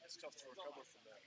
It's tough to recover from that.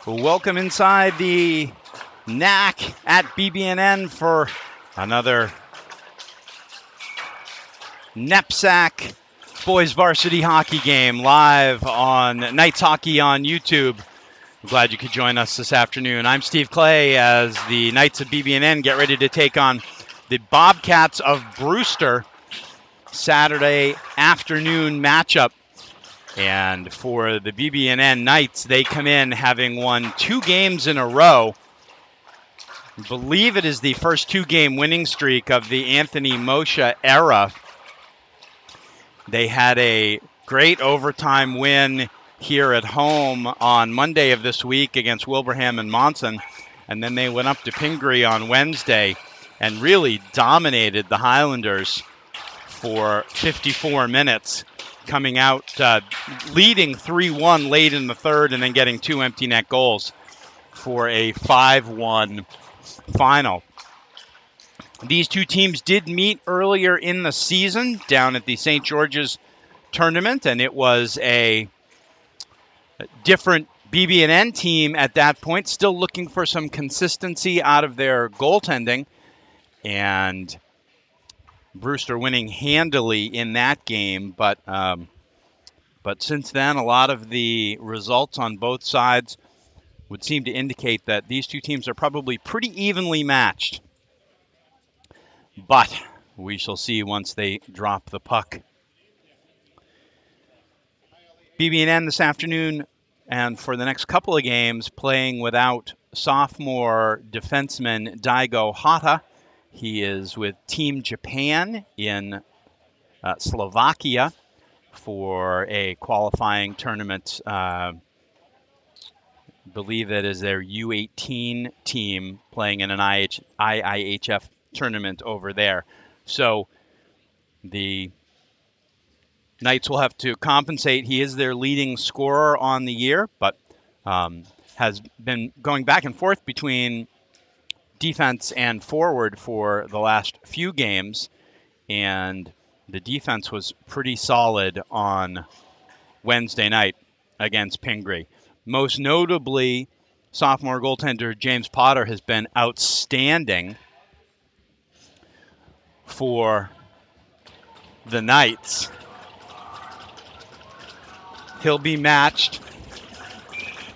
Welcome inside the NAC at BB&N for another knapsack boys varsity hockey game live on Knights Hockey on YouTube. I'm glad you could join us this afternoon. I'm Steve Clay as the Knights of BB&N get ready to take on the Bobcats of Brewster. Saturday afternoon matchup. And for the BB&N Knights, they come in having won 2 games in a row. I believe it is the first 2-game winning streak of the Anthony Moshe era. They had a great overtime win here at home on Monday of this week against Wilbraham and Monson. And then they went up to Pingree on Wednesday and really dominated the Highlanders for 54 minutes, coming out leading 3-1 late in the third and then getting 2 empty net goals for a 5-1 final. These two teams did meet earlier in the season down at the St. George's tournament, and it was a different BB&N team at that point, still looking for some consistency out of their goaltending, and Brewster winning handily in that game, but since then, a lot of the results on both sides would seem to indicate that these two teams are probably pretty evenly matched. But we shall see once they drop the puck. BB&N this afternoon and for the next couple of games playing without sophomore defenseman Daigo Hata. He is with Team Japan in Slovakia for a qualifying tournament. Believe it is their U18 team playing in an IIHF tournament over there. So the Knights will have to compensate. He is their leading scorer on the year, but has been going back and forth between defense and forward for the last few games, and the defense was pretty solid on Wednesday night against Pingree. Most notably, sophomore goaltender James Potter has been outstanding for the Knights. He'll be matched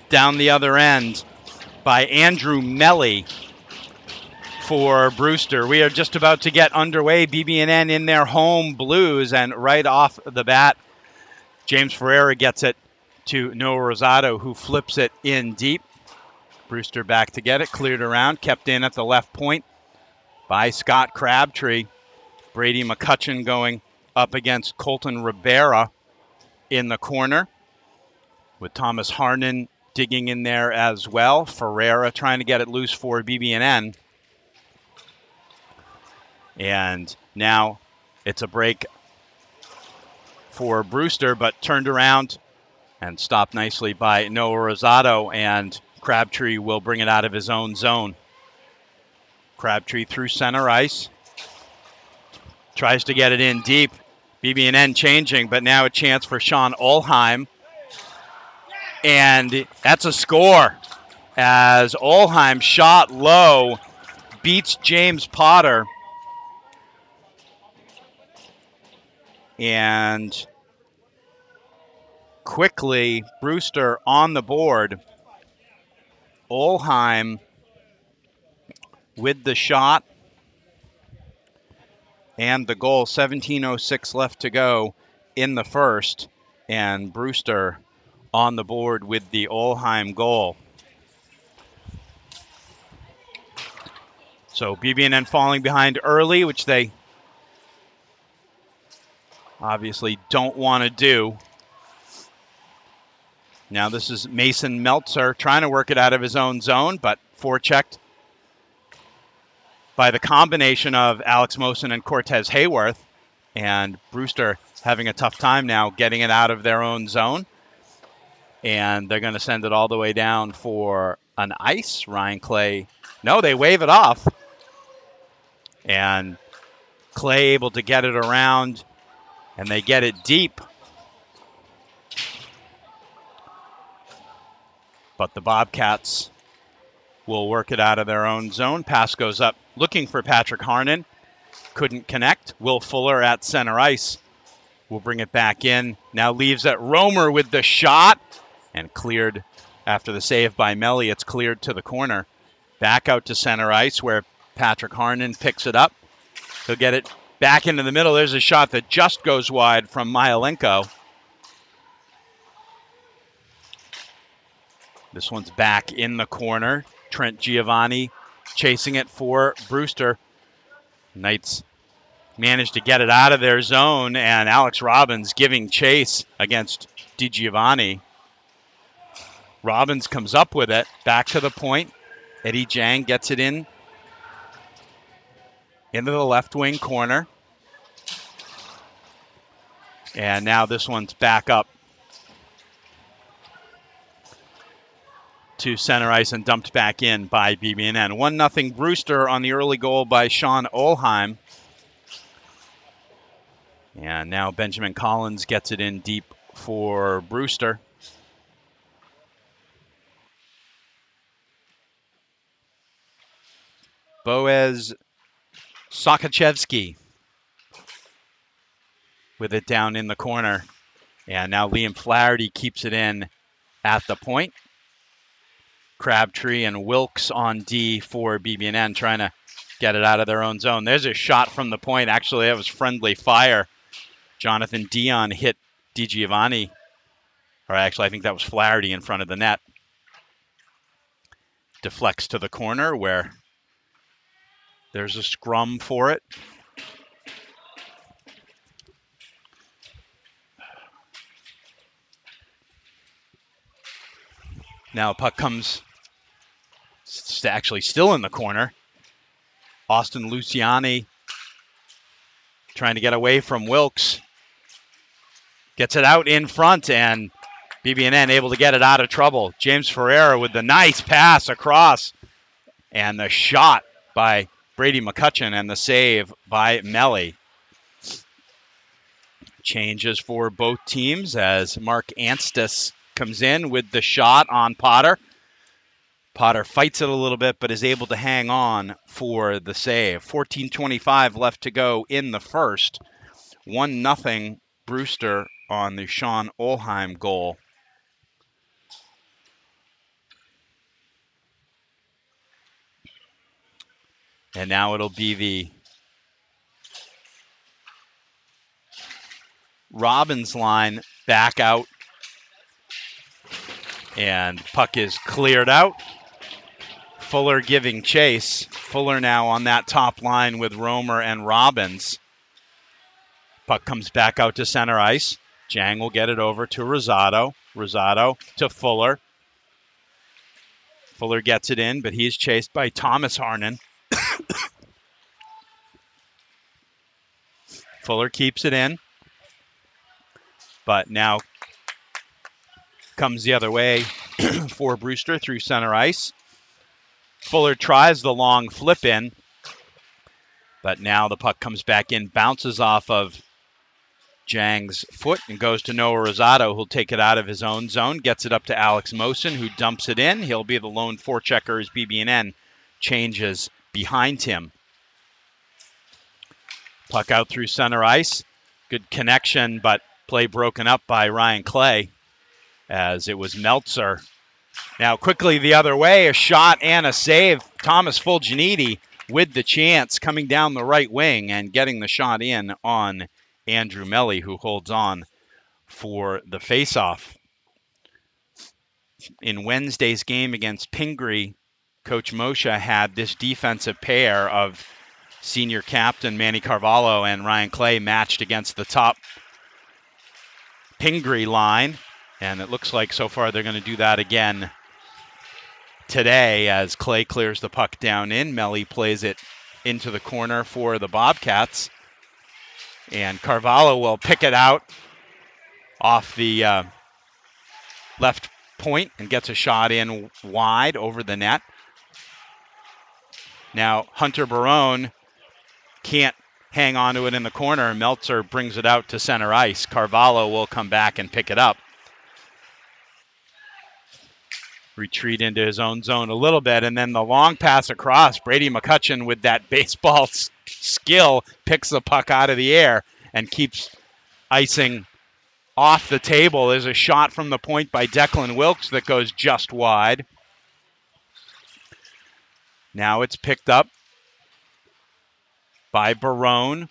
down the other end by Andrew Melly for Brewster. We are just about to get underway. BB&N in their home blues, and right off the bat, James Ferreira gets it to Noah Rosado, who flips it in deep. Brewster back to get it, cleared around, kept in at the left point by Scott Crabtree. Brady McCutcheon going up against Colton Ribera in the corner, with Thomas Harnan digging in there as well. Ferreira trying to get it loose for BB&N. And now it's a break for Brewster, but turned around and stopped nicely by Noah Rosado, and Crabtree will bring it out of his own zone. Crabtree through center ice. Tries to get it in deep. BB&N changing, but now a chance for Sean Olheim. And that's a score as Olheim shot low, beats James Potter. And quickly, Brewster on the board. Olheim with the shot and the goal. 17:06 left to go in the first, and Brewster on the board with the Olheim goal. So BB&N falling behind early, which they obviously don't want to do. Now this is Mason Meltzer trying to work it out of his own zone, but forechecked by the combination of Alex Mosen and Cortez Hayworth, and Brewster having a tough time now getting it out of their own zone. And they're going to send it all the way down for an ice. Ryan Clay, no, they wave it off. And Clay able to get it around, and they get it deep. but the Bobcats will work it out of their own zone. Pass goes up looking for Patrick Harnon. Couldn't connect. Will Fuller at center ice will bring it back in. Now leaves at Romer with the shot and cleared after the save by Melly. It's cleared to the corner. Back out to center ice where Patrick Harnon picks it up. He'll get it back into the middle. There's a shot that just goes wide from Myelenko. This one's back in the corner. Trent Giovanni chasing it for Brewster. Knights managed to get it out of their zone, and Alex Robbins giving chase against DiGiovanni. Robbins comes up with it, back to the point. Eddie Jang gets it in into the left wing corner. And now this one's back up to center ice and dumped back in by BB&N. 1-0 Brewster on the early goal by Sean Olheim. And now Benjamin Collins gets it in deep for Brewster. Boaz Sokachevsky with it down in the corner. And now Liam Flaherty keeps it in at the point. Crabtree and Wilkes on D for BB&N, trying to get it out of their own zone. There's a shot from the point. Actually, that was friendly fire. Jonathan Dion hit DiGiovanni. Or actually, I think that was Flaherty in front of the net. Deflects to the corner where there's a scrum for it. Now puck comes actually still in the corner. Austin Luciani trying to get away from Wilkes. Gets it out in front, and BB&N able to get it out of trouble. James Ferreira with the nice pass across. And the shot by Brady McCutcheon and the save by Melly. Changes for both teams as Mark Anstis comes in with the shot on Potter. Potter fights it a little bit, but is able to hang on for the save. 14:25 left to go in the first. 1-0 Brewster on the Sean Olheim goal. And now it'll be the Robbins line back out. And puck is cleared out. Fuller giving chase. Fuller now on that top line with Romer and Robbins. Puck comes back out to center ice. Jang will get it over to Rosado. Rosado to Fuller. Fuller gets it in, but he's chased by Thomas Harnon. Fuller keeps it in, but now comes the other way for Brewster through center ice. Fuller tries the long flip in, but now the puck comes back in, bounces off of Jang's foot and goes to Noah Rosado, who'll take it out of his own zone, gets it up to Alex Mosin, who dumps it in. He'll be the lone forechecker as BB&N changes behind him. Puck out through center ice. Good connection, but play broken up by Ryan Clay as it was Meltzer. Now quickly the other way, a shot and a save. Thomas Fulginiti with the chance coming down the right wing and getting the shot in on Andrew Melly, who holds on for the faceoff. In Wednesday's game against Pingree, Coach Moshe had this defensive pair of senior captain Manny Carvalho and Ryan Clay matched against the top Pingree line. And it looks like so far they're going to do that again today as Clay clears the puck down in. Melly plays it into the corner for the Bobcats. And Carvalho will pick it out off the left point and gets a shot in wide over the net. Now Hunter Barone can't hang on to it in the corner. Meltzer brings it out to center ice. Carvalho will come back and pick it up. retreat into his own zone a little bit, and then the long pass across. Brady McCutcheon with that baseball skill picks the puck out of the air and keeps icing off the table. There's a shot from the point by Declan Wilkes that goes just wide. Now it's picked up by Barone.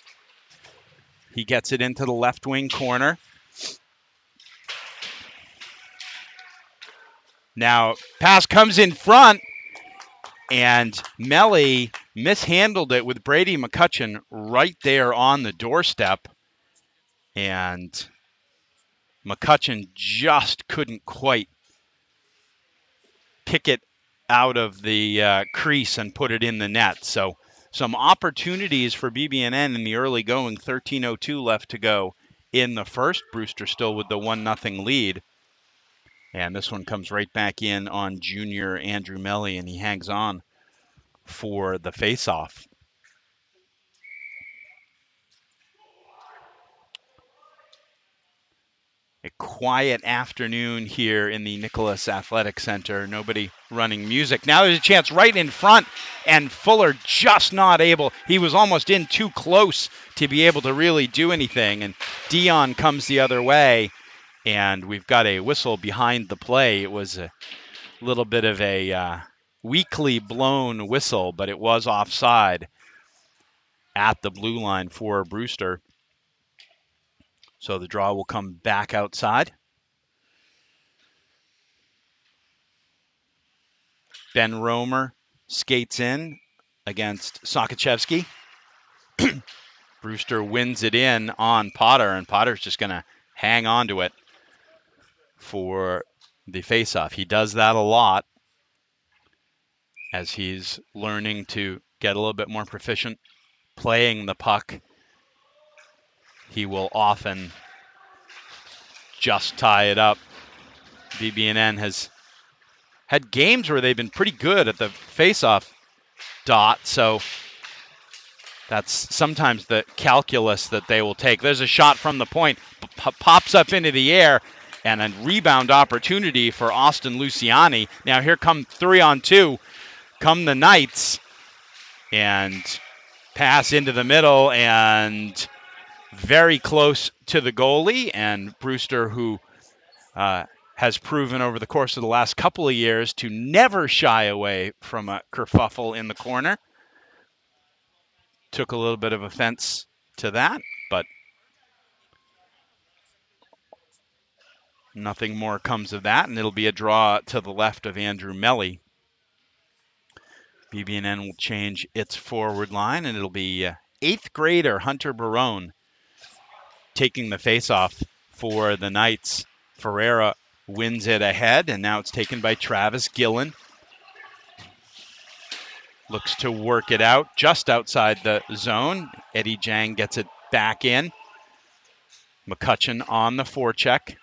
He gets it into the left wing corner. Now pass comes in front, and Melly mishandled it with Brady McCutcheon right there on the doorstep. And McCutcheon just couldn't quite pick it out of the crease and put it in the net. So some opportunities for BB&N in the early going. 13:02 left to go in the first. Brewster still with the 1-0 lead. And this one comes right back in on junior Andrew Melly, and he hangs on for the faceoff. A quiet afternoon here in the Nicholas Athletic Center. Nobody running music. Now there's a chance right in front, and Fuller just not able. He was almost in too close to be able to really do anything, and Dion comes the other way, and we've got a whistle behind the play. It was a little bit of a weakly blown whistle, but it was offside at the blue line for Brewster. So the draw will come back outside. Ben Romer skates in against Sokochevsky. Brewster wins it in on Potter, and Potter's just going to hang on to it for the faceoff. He does that a lot as he's learning to get a little bit more proficient playing the puck. He will often just tie it up. BB&N has had games where they've been pretty good at the faceoff dot, so that's sometimes the calculus that they will take. There's a shot from the point, pops up into the air, and a rebound opportunity for Austin Luciani. Now here come 3-on-2, come the Knights, and pass into the middle, and very close to the goalie, and Brewster, who has proven over the course of the last couple of years to never shy away from a kerfuffle in the corner, took a little bit of offense to that, but nothing more comes of that, and it'll be a draw to the left of Andrew Melly. BB&N will change its forward line, and it'll be 8th grader Hunter Barone taking the faceoff for the Knights. Ferreira wins it ahead, and now it's taken by Travis Gillen. Looks to work it out just outside the zone. Eddie Jang gets it back in. McCutcheon on the forecheck.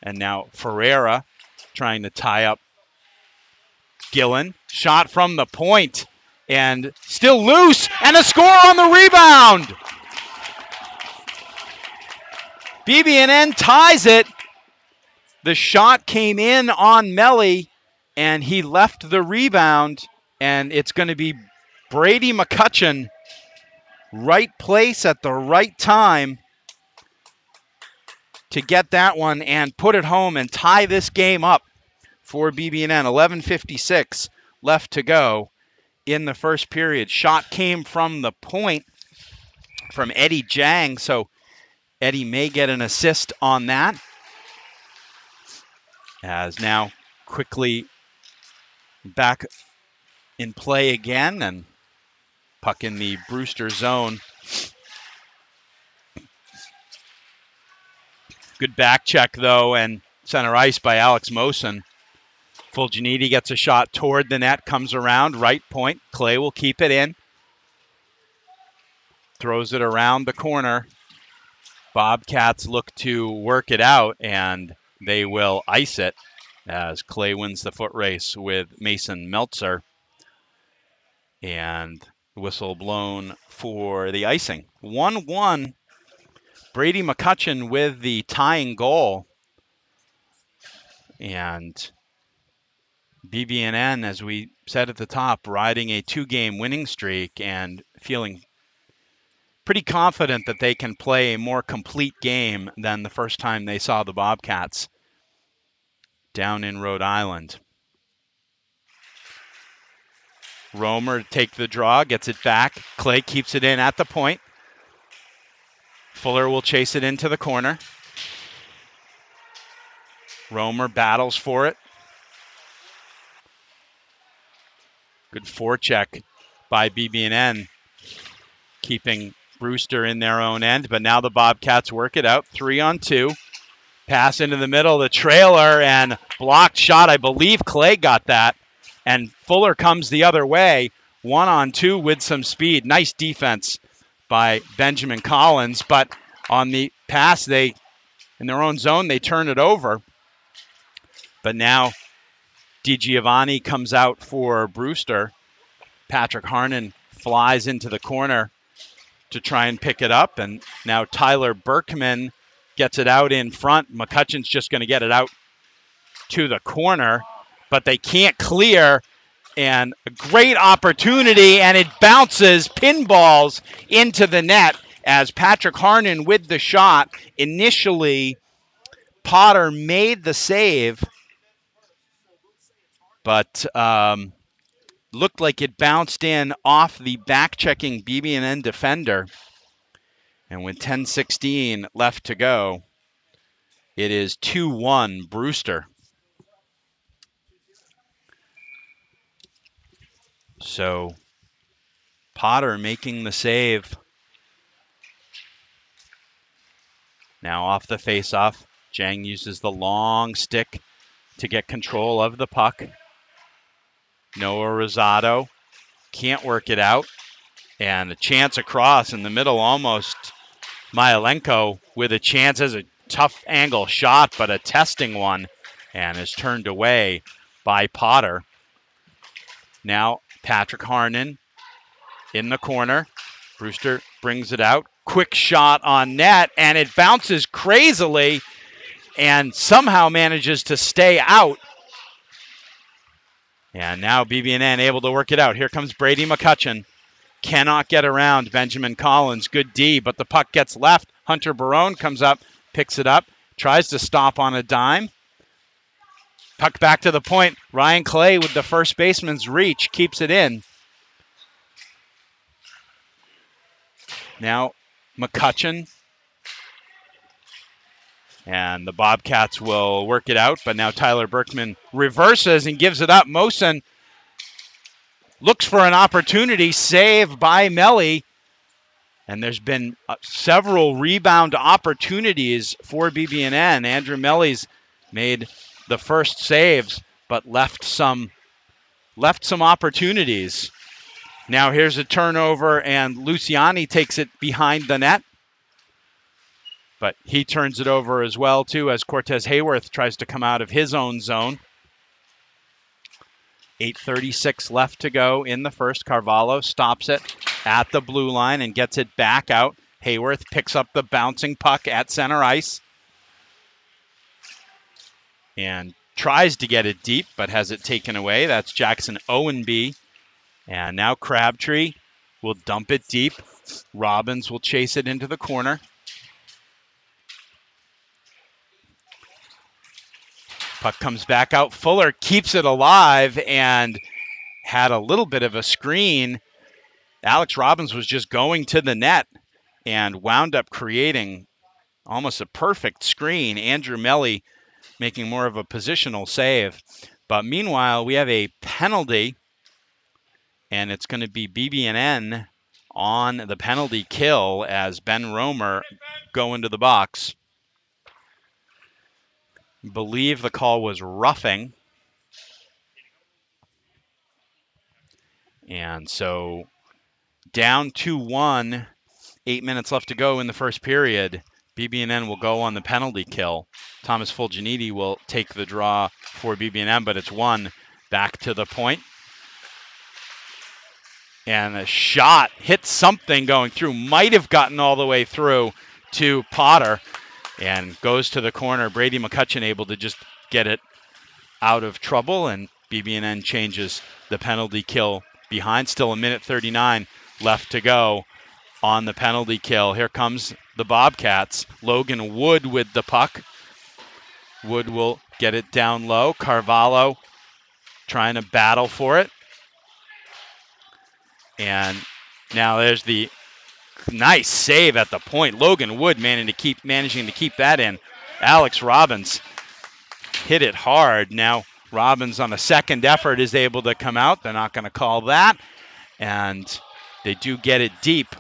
And now Ferreira trying to tie up Gillen. Shot from the point, and still loose, and a score on the rebound! BB&N ties it. The shot came in on Melly, and he left the rebound, and it's going to be Brady McCutcheon, right place at the right time to get that one and put it home and tie this game up for BB&N. 11:56 left to go in the first period. Shot came from the point from Eddie Jang, so Eddie may get an assist on that. As now quickly back in play again, and puck in the Brewster zone. Good back check, though, and center ice by Alex Mosen. Fulginiti gets a shot toward the net, comes around, right point. Clay will keep it in. Throws it around the corner. Bobcats look to work it out, and they will ice it as Clay wins the foot race with Mason Meltzer. And whistle blown for the icing. 1-1. Brady McCutcheon with the tying goal. And BB&N, as we said at the top, riding a 2-game winning streak and feeling pretty confident that they can play a more complete game than the first time they saw the Bobcats down in Rhode Island. Romer to take the draw, gets it back. Clay keeps it in at the point. Fuller will chase it into the corner. Romer battles for it. Good forecheck by BB&N, keeping Brewster in their own end. But now the Bobcats work it out. 3-on-2. Pass into the middle, the trailer, and blocked shot. I believe Clay got that. And Fuller comes the other way. 1-on-2 with some speed. Nice defense by Benjamin Collins. But on the pass, in their own zone, they turn it over. But now DiGiovanni comes out for Brewster. Patrick Harnon flies into the corner to try and pick it up. And now Tyler Berkman gets it out in front. McCutcheon's just going to get it out to the corner, but they can't clear. And a great opportunity, and it bounces, pinballs into the net as Patrick Harnon with the shot. Initially, Potter made the save, but looked like it bounced in off the back-checking BB&N defender. And with 10:16 left to go, it is 2-1 Brewster. So Potter making the save. Now off the face-off, Jang uses the long stick to get control of the puck. Noah Rosado can't work it out. And a chance across in the middle almost. Myelenko with a chance as a tough angle shot, but a testing one, and is turned away by Potter. Now Patrick Harnon in the corner. Brewster brings it out. Quick shot on net, and it bounces crazily and somehow manages to stay out. And now BB&N able to work it out. Here comes Brady McCutcheon. Cannot get around Benjamin Collins. Good D, but the puck gets left. Hunter Barone comes up, picks it up, tries to stop on a dime. Puck back to the point. Ryan Clay with the first baseman's reach keeps it in. Now McCutcheon. And the Bobcats will work it out, but now Tyler Berkman reverses and gives it up. Mosen looks for an opportunity, save by Melly. And there's been several rebound opportunities for BB&N. Andrew Melly's made the first saves, but left some opportunities. Now here's a turnover, and Luciani takes it behind the net. But he turns it over as well, too, as Cortez Hayworth tries to come out of his own zone. 8:36 left to go in the first. Carvalho stops it at the blue line and gets it back out. Hayworth picks up the bouncing puck at center ice and tries to get it deep, but has it taken away. That's Jackson Owenby. And now Crabtree will dump it deep. Robbins will chase it into the corner. Puck comes back out. Fuller keeps it alive and had a little bit of a screen. Alex Robbins was just going to the net and wound up creating almost a perfect screen. Andrew Melly making more of a positional save. But meanwhile, we have a penalty, and it's going to be BB&N on the penalty kill as Ben Romer go into the box. Believe the call was roughing. And so down 2-1, 8 minutes left to go in the first period. BB&N will go on the penalty kill. Thomas Fulginiti will take the draw for BB&N, but it's one back to the point. And a shot hit something going through, might have gotten all the way through to Potter, and goes to the corner. Brady McCutcheon able to just get it out of trouble, and BB&N changes the penalty kill behind. Still a minute 39 left to go on the penalty kill. Here comes the Bobcats. Logan Wood with the puck. Wood will get it down low. Carvalho trying to battle for it. And now there's the nice save at the point. Logan Wood managing to keep that in. Alex Robbins hit it hard. Now Robbins on a second effort is able to come out. They're not going to call that. And they do get it deep.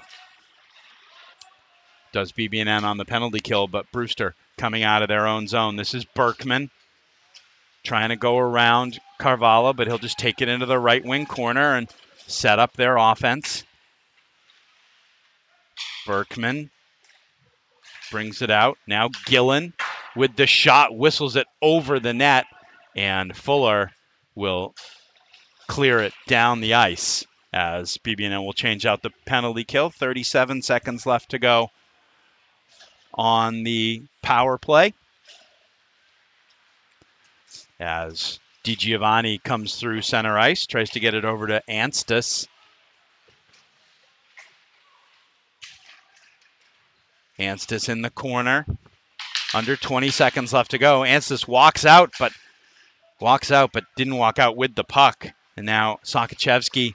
Does BB&N on the penalty kill, but Brewster coming out of their own zone. This is Berkman trying to go around Carvalho, but he'll just take it into the right wing corner and set up their offense. Berkman brings it out. Now Gillen with the shot, whistles it over the net, and Fuller will clear it down the ice as BB&N will change out the penalty kill. 37 seconds left to go on the power play. As DiGiovanni comes through center ice, tries to get it over to Anstis. Anstis in the corner. Under 20 seconds left to go. Anstis walks out, but didn't walk out with the puck. And now Sakachevsky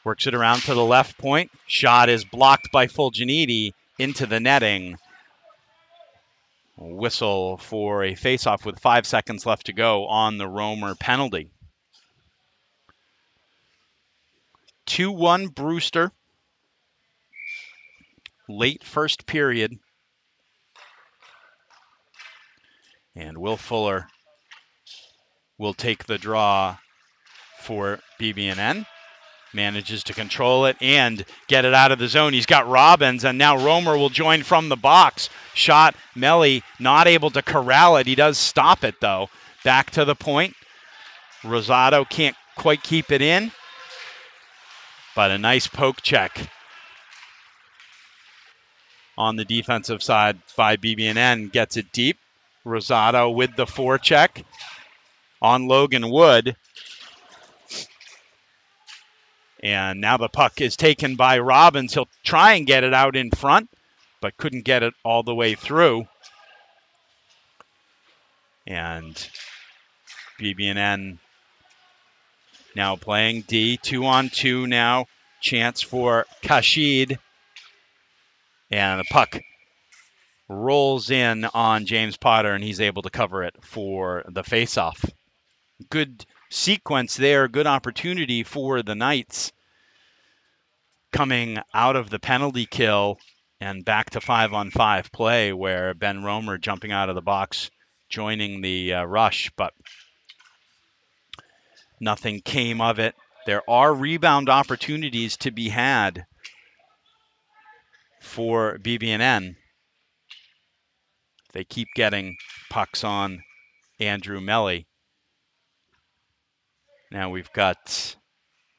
works it around to the left point. Shot is blocked by Fulginiti into the netting. Whistle for a faceoff with 5 seconds left to go on the Romer penalty. 2-1 Brewster. Late first period. And Will Fuller will take the draw for BB&N. Manages to control it and get it out of the zone. He's got Robbins, and now Romer will join from the box. Shot, Melly not able to corral it. He does stop it, though. Back to the point. Rosado can't quite keep it in, but a nice poke check on the defensive side by BB&N. Gets it deep. Rosado with the forecheck on Logan Wood. And now the puck is taken by Robbins. He'll try and get it out in front, but couldn't get it all the way through. And BB&N now playing D, 2-on-2 now. Chance for Kashid. And the puck rolls in on James Potter, and he's able to cover it for the faceoff. Good sequence there, good opportunity for the Knights coming out of the penalty kill and back to 5-on-5 play where Ben Romer jumping out of the box, joining the rush, but nothing came of it. There are rebound opportunities to be had for BB&N. They keep getting pucks on Andrew Melly. Now we've got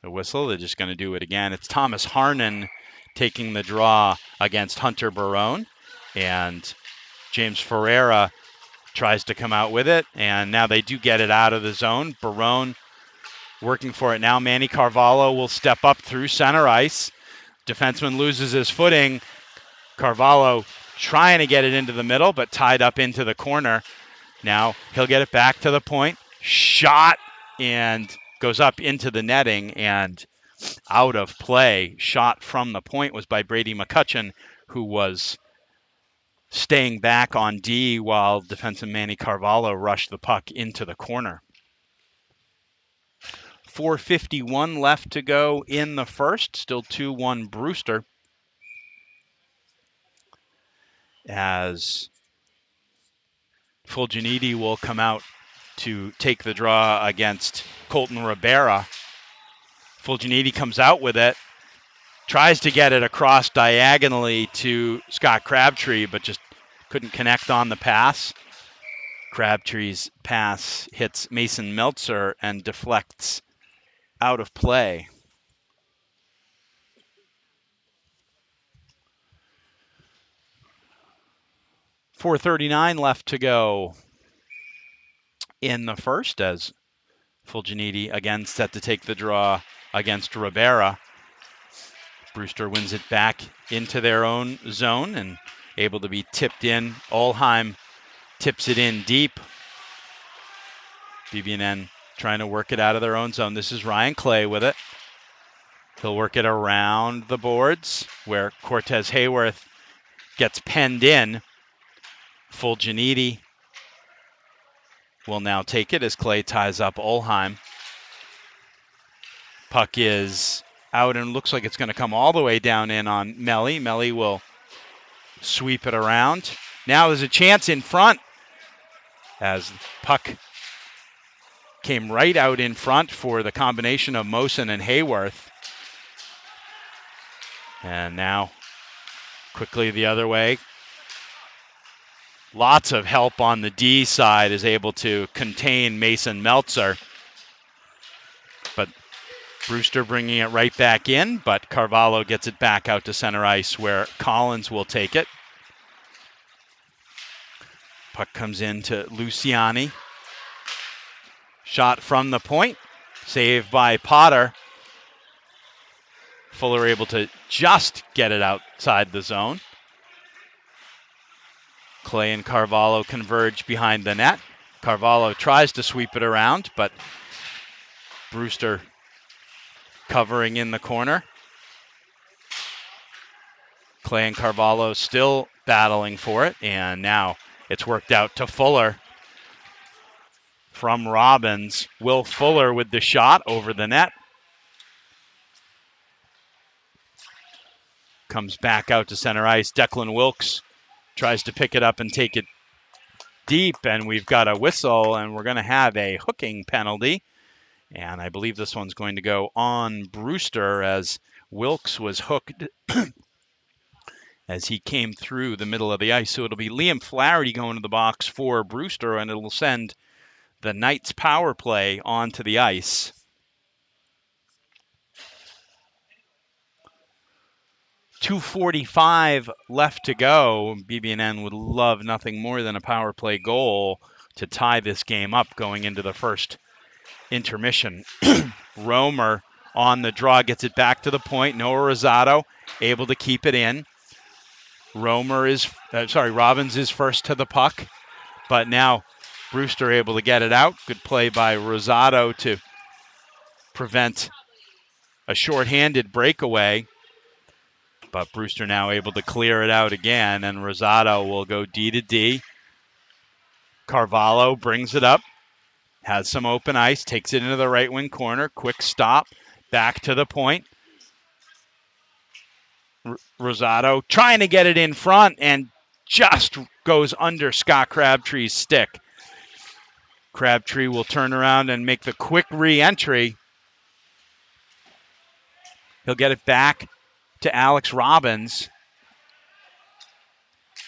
a whistle. They're just going to do it again. It's Thomas Harnan taking the draw against Hunter Barone. And James Ferreira tries to come out with it. And now they do get it out of the zone. Barone working for it now. Manny Carvalho will step up through center ice. Defenseman loses his footing. Carvalho trying to get it into the middle, but tied up into the corner. Now he'll get it back to the point. Shot and goes up into the netting and out of play. Shot from the point was by Brady McCutcheon, who was staying back on D while defenseman Manny Carvalho rushed the puck into the corner. 4:51 left to go in the first. Still 2-1 Brewster. As Fulginiti will come out to take the draw against Colton Ribera. Fulginiti comes out with it, tries to get it across diagonally to Scott Crabtree, but just couldn't connect on the pass. Crabtree's pass hits Mason Meltzer and deflects out of play. 4:39 left to go in the first as Fulginiti again set to take the draw against Rivera. Brewster wins it back into their own zone and able to be tipped in. Olheim tips it in deep. BB&N trying to work it out of their own zone. This is Ryan Clay with it. He'll work it around the boards where Cortez Hayworth gets penned in. Fulginiti will now take it as Clay ties up Olheim. Puck is out and looks like it's going to come all the way down in on Melly. Melly will sweep it around. Now there's a chance in front as puck came right out in front for the combination of Mosen and Hayworth. And now quickly the other way. Lots of help on the D side is able to contain Mason Meltzer. But Brewster bringing it right back in, but Carvalho gets it back out to center ice where Collins will take it. Puck comes in to Luciani. Shot from the point, saved by Potter. Fuller able to just get it outside the zone. Clay and Carvalho converge behind the net. Carvalho tries to sweep it around, but Brewster covering in the corner. Clay and Carvalho still battling for it, and now it's worked out to Fuller from Robbins. Will Fuller with the shot over the net. Comes back out to center ice. Declan Wilkes tries to pick it up and take it deep, and we've got a whistle, and we're going to have a hooking penalty. And I believe this one's going to go on Brewster as Wilkes was hooked as he came through the middle of the ice. So it'll be Liam Flaherty going to the box for Brewster, and it'll send the Knights power play onto the ice. .245 left to go. BB&N would love nothing more than a power play goal to tie this game up going into the first intermission. Romer on the draw, gets it back to the point. Noah Rosado able to keep it in. Robbins is first to the puck, but now Brewster able to get it out. Good play by Rosado to prevent a shorthanded breakaway. But Brewster now able to clear it out again, and Rosado will go D to D. Carvalho brings it up, has some open ice, takes it into the right wing corner. Quick stop, back to the point. Rosado trying to get it in front and just goes under Scott Crabtree's stick. Crabtree will turn around and make the quick re-entry. He'll get it back to Alex Robbins.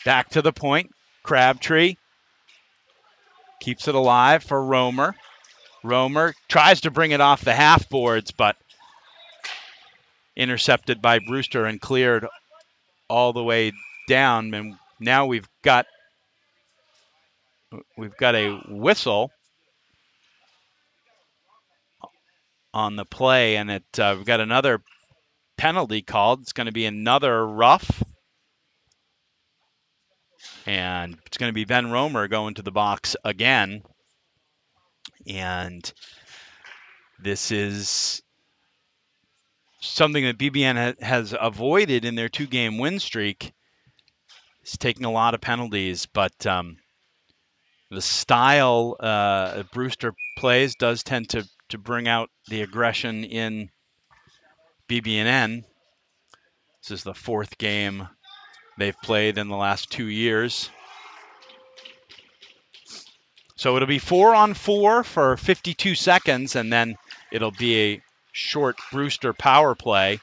Back to the point. Crabtree keeps it alive for Romer. Romer tries to bring it off the half boards, but intercepted by Brewster and cleared all the way down. And now we've got a whistle on the play, and we've got another penalty called. It's going to be another rough. And it's going to be Ben Romer going to the box again. And this is something that BB&N has avoided in their two-game win streak. It's taking a lot of penalties, but the style Brewster plays does tend to bring out the aggression in BB&N. This is the fourth game they've played in the last 2 years. So it'll be 4-on-4 for 52 seconds, and then it'll be a short Brewster power play.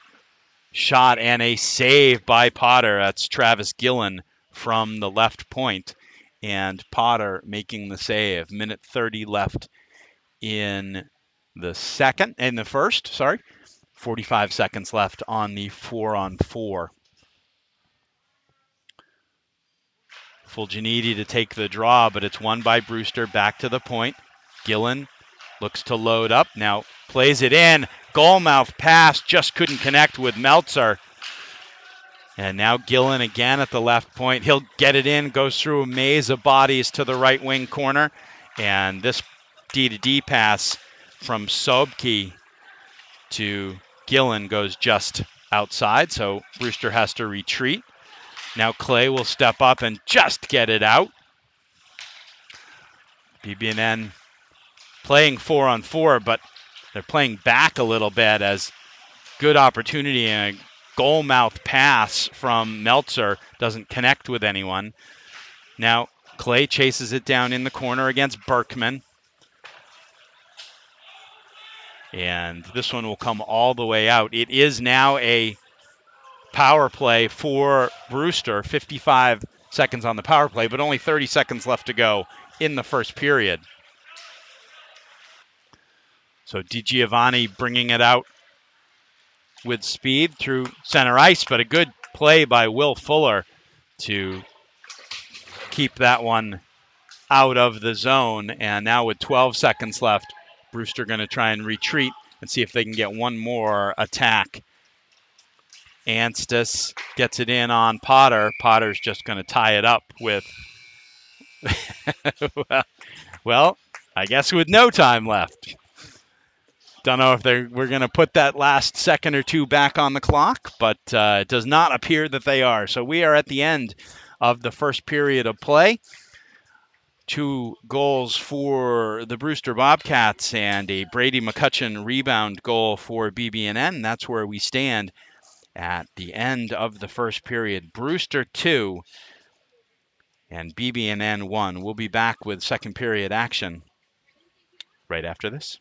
Shot and a save by Potter. That's Travis Gillen from the left point. And Potter making the save. Minute 30 left in the first. 45 seconds left on the 4-on-4. Fulginiti to take the draw, but it's won by Brewster. Back to the point. Gillen Looks to load up, now plays it in. Goalmouth pass, just couldn't connect with Meltzer. And now Gillen again at the left point. He'll get it in, goes through a maze of bodies to the right wing corner. And this D-to-D pass from Sobke to Gillen goes just outside, so Brewster has to retreat. Now Clay will step up and just get it out. BB&N playing 4-on-4, but they're playing back a little bit as good opportunity and a goal-mouth pass from Meltzer doesn't connect with anyone. Now Clay chases it down in the corner against Berkman. And this one will come all the way out. It is now a power play for Brewster, 55 seconds on the power play, but only 30 seconds left to go in the first period. So DiGiovanni bringing it out with speed through center ice, but a good play by Will Fuller to keep that one out of the zone. And now with 12 seconds left, Brewster going to try and retreat and see if they can get one more attack. Anstis gets it in on Potter. Potter's just going to tie it up with, well, I guess with no time left. Don't know if we're going to put that last second or two back on the clock, but it does not appear that they are. So we are at the end of the first period of play. 2 goals for the Brewster Bobcats and a Brady McCutcheon rebound goal for BB&N. That's where we stand at the end of the first period. Brewster 2 and BB&N 1. We'll be back with second period action right after this.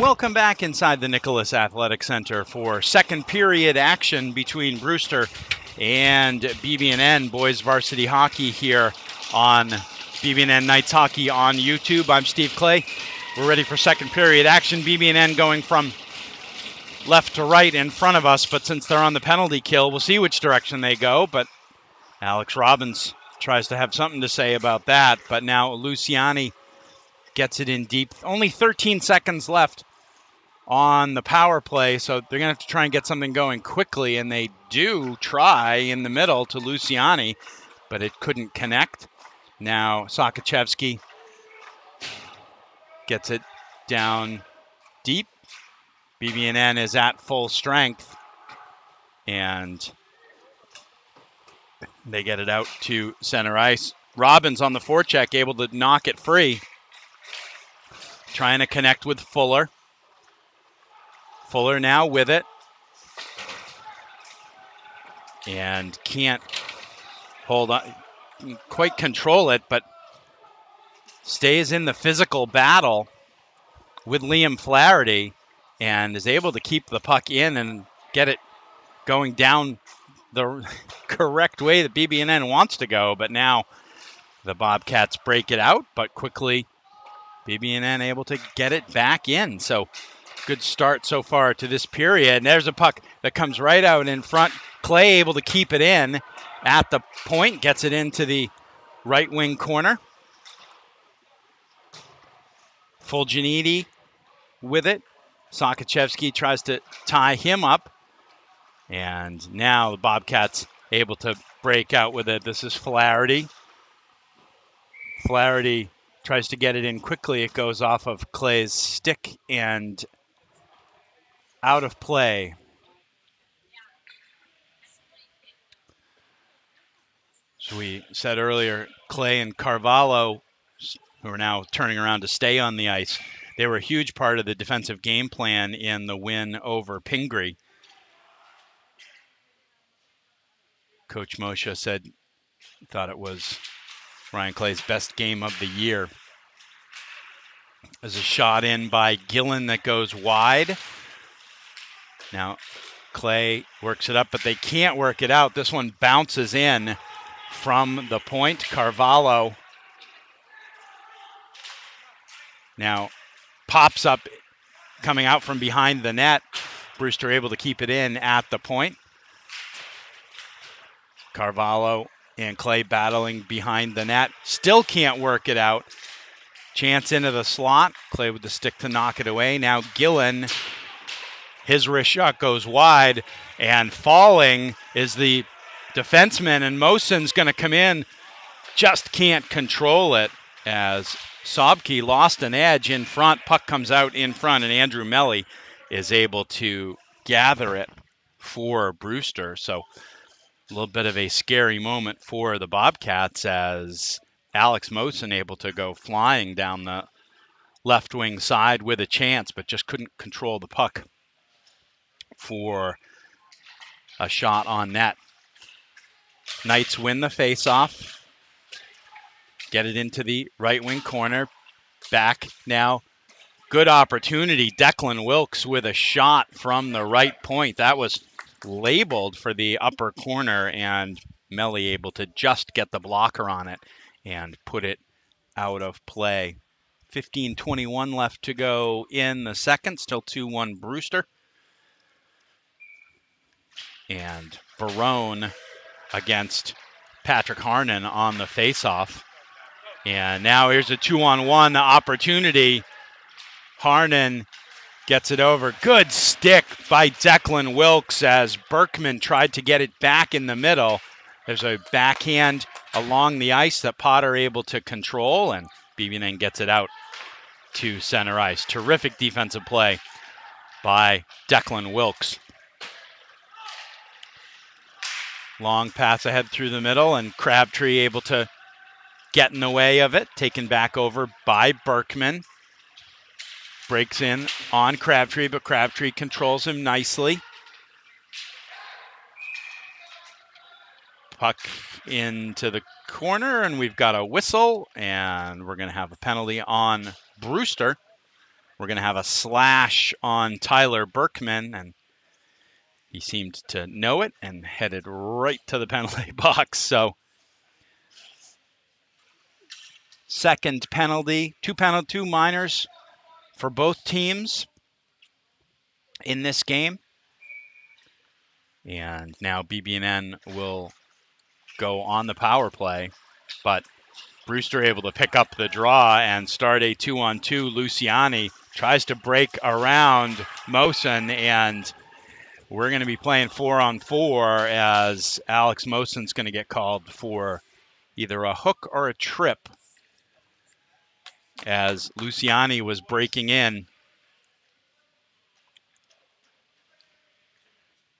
Welcome back inside the Nicholas Athletic Center for second period action between Brewster and BB&N boys varsity hockey here on BB&N Knights Hockey on YouTube. I'm Steve Clay. We're ready for second period action. BB&N going from left to right in front of us, but since they're on the penalty kill, we'll see which direction they go. But Alex Robbins tries to have something to say about that. But now Luciani gets it in deep. Only 13 seconds left on the power play, so they're going to have to try and get something going quickly, and they do try in the middle to Luciani, but it couldn't connect. Now Sakachevsky gets it down deep. BB&N is at full strength, and they get it out to center ice. Robbins on the forecheck, able to knock it free. Trying to connect with Fuller. Fuller now with it. And can't hold on, quite control it, but stays in the physical battle with Liam Flaherty and is able to keep the puck in and get it going down the correct way that BB&N wants to go. But now the Bobcats break it out, but quickly BB&N able to get it back in. So good start so far to this period. And there's a puck that comes right out in front. Clay able to keep it in at the point, gets it into the right wing corner. Fulginiti with it. Sakachevsky tries to tie him up. And now the Bobcats able to break out with it. This is Flaherty. Flaherty tries to get it in quickly. It goes off of Clay's stick and out of play. As we said earlier, Clay and Carvalho, who are now turning around to stay on the ice, they were a huge part of the defensive game plan in the win over Pingree. Coach Moshe said he thought it was Ryan Clay's best game of the year. There's a shot in by Gillen that goes wide. Now Clay works it up, but they can't work it out. This one bounces in from the point. Carvalho now pops up coming out from behind the net. Brewster able to keep it in at the point. Carvalho and Clay battling behind the net. Still can't work it out. Chance into the slot. Clay with the stick to knock it away. Now Gillen, his wrist shot goes wide, and falling is the defenseman, and Mosen's going to come in. Just can't control it as Sobke lost an edge in front. Puck comes out in front, and Andrew Melly is able to gather it for Brewster. So a little bit of a scary moment for the Bobcats as Alex Mosen able to go flying down the left wing side with a chance, but just couldn't control the puck for a shot on net. Knights win the faceoff. Get it into the right wing corner. Back now. Good opportunity. Declan Wilkes with a shot from the right point. That was labeled for the upper corner, and Melly able to just get the blocker on it and put it out of play. 15:21 left to go in the second. Still 2-1 Brewster. And Barone against Patrick Harnan on the faceoff. And now here's a 2-on-1 opportunity. Harnan gets it over. Good stick by Declan Wilkes as Berkman tried to get it back in the middle. There's a backhand along the ice that Potter able to control, and BB&N gets it out to center ice. Terrific defensive play by Declan Wilkes. Long pass ahead through the middle, and Crabtree able to get in the way of it. Taken back over by Berkman. Breaks in on Crabtree, but Crabtree controls him nicely. Puck into the corner, and we've got a whistle, and we're going to have a penalty on Brewster. We're going to have a slash on Tyler Berkman, and he seemed to know it and headed right to the penalty box. So second penalty. Two minors for both teams in this game. And now BB&N will go on the power play, but Brewster able to pick up the draw and start a 2-on-2. Luciani tries to break around Mosen, and we're going to be playing 4-on-4 as Alex Mosen's going to get called for either a hook or a trip as Luciani was breaking in.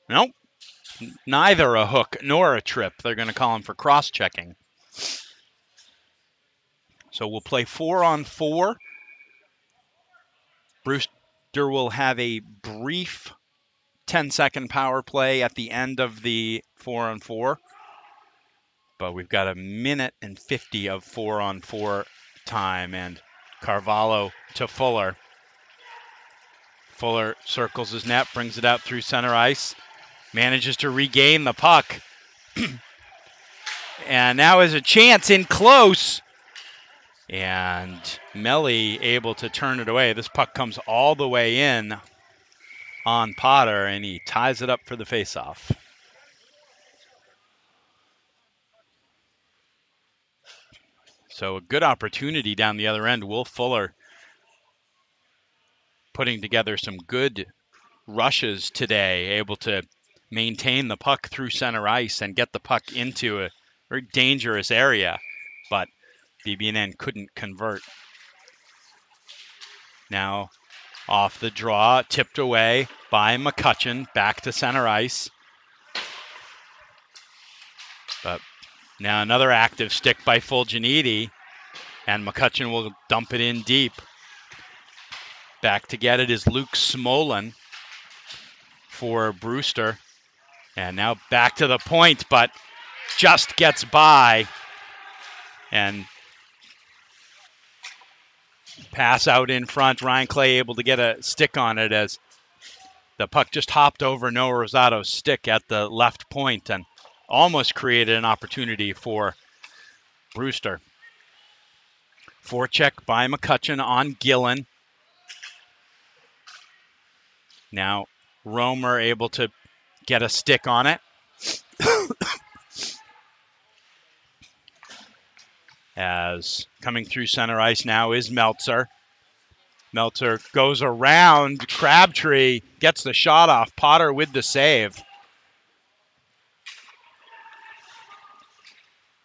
Nope, neither a hook nor a trip. They're going to call him for cross-checking. So we'll play 4-on-4. Brewster will have a brief 10-second power play at the end of the 4-on-4. But we've got 1:50 of 4-on-4 time, and Carvalho to Fuller. Fuller circles his net, brings it out through center ice, manages to regain the puck. And now is a chance in close. And Melly able to turn it away. This puck comes all the way in on Potter, and he ties it up for the faceoff. So a good opportunity down the other end. Will Fuller putting together some good rushes today, able to maintain the puck through center ice and get the puck into a very dangerous area, but BB&N couldn't convert. Now off the draw, tipped away by McCutcheon, back to center ice. But now another active stick by Fulginiti, and McCutcheon will dump it in deep. Back to get it is Luke Smolin for Brewster. And now back to the point, but just gets by. And pass out in front. Ryan Clay able to get a stick on it as the puck just hopped over Noah Rosato's stick at the left point and almost created an opportunity for Brewster. Forecheck by McCutcheon on Gillen. Now Romer able to get a stick on it. As coming through center ice now is Meltzer. Meltzer goes around Crabtree, gets the shot off. Potter with the save.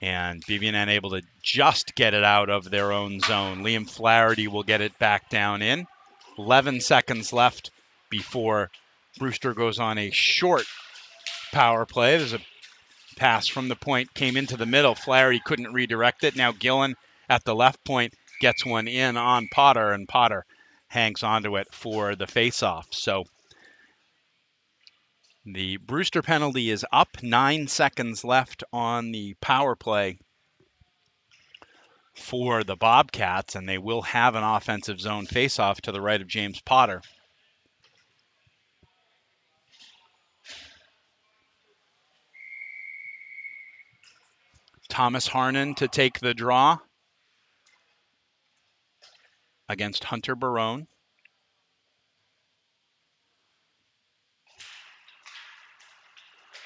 And BB&N able to just get it out of their own zone. Liam Flaherty will get it back down in. 11 seconds left before Brewster goes on a short power play. There's a pass from the point, came into the middle. Flaherty couldn't redirect it. Now Gillen at the left point gets one in on Potter, and Potter hangs onto it for the faceoff. So the Brewster penalty is up. 9 seconds left on the power play for the Bobcats, and they will have an offensive zone faceoff to the right of James Potter. Thomas Harnon to take the draw against Hunter Barone.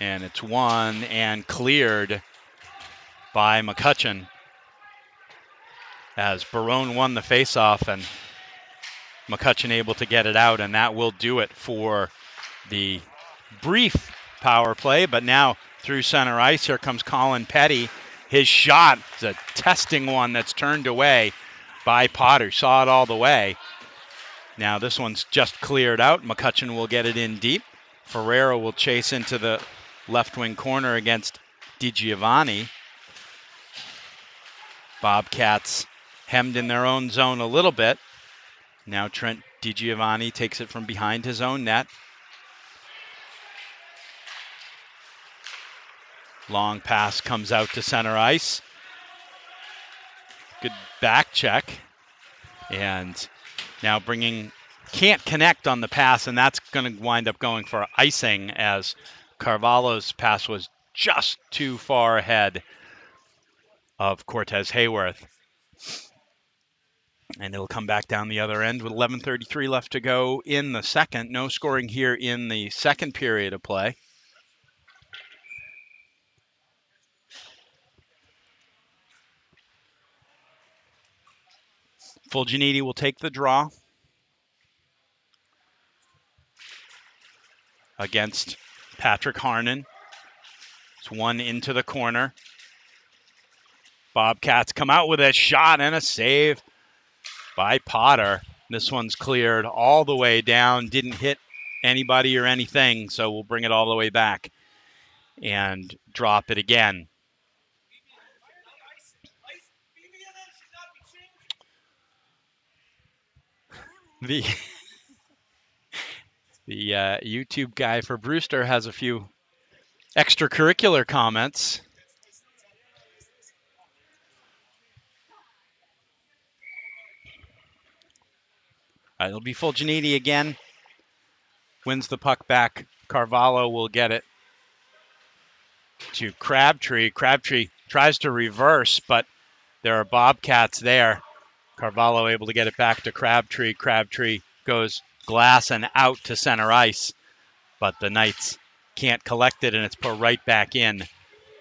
And it's won and cleared by McCutcheon as Barone won the faceoff and McCutcheon able to get it out, and that will do it for the brief power play. But now through center ice, here comes Colin Petty. His shot is a testing one that's turned away by Potter. Saw it all the way. Now this one's just cleared out. McCutcheon will get it in deep. Ferrero will chase into the left wing corner against DiGiovanni. Bobcats hemmed in their own zone a little bit. Now Trent DiGiovanni takes it from behind his own net. Long pass comes out to center ice. Good back check. And now can't connect on the pass, and that's going to wind up going for icing as Carvalho's pass was just too far ahead of Cortez Hayworth. And it'll come back down the other end with 11:33 left to go in the second. No scoring here in the second period of play. Fulginiti will take the draw against Patrick Harnon. It's one into the corner. Bobcats come out with a shot and a save by Potter. This one's cleared all the way down, didn't hit anybody or anything, so we'll bring it all the way back and drop it again. The YouTube guy for Brewster has a few extracurricular comments. It'll be Fulginiti again. Wins the puck back. Carvalho will get it to Crabtree. Crabtree tries to reverse, but there are Bobcats there. Carvalho able to get it back to Crabtree. Crabtree goes glass and out to center ice, but the Knights can't collect it, and it's put right back in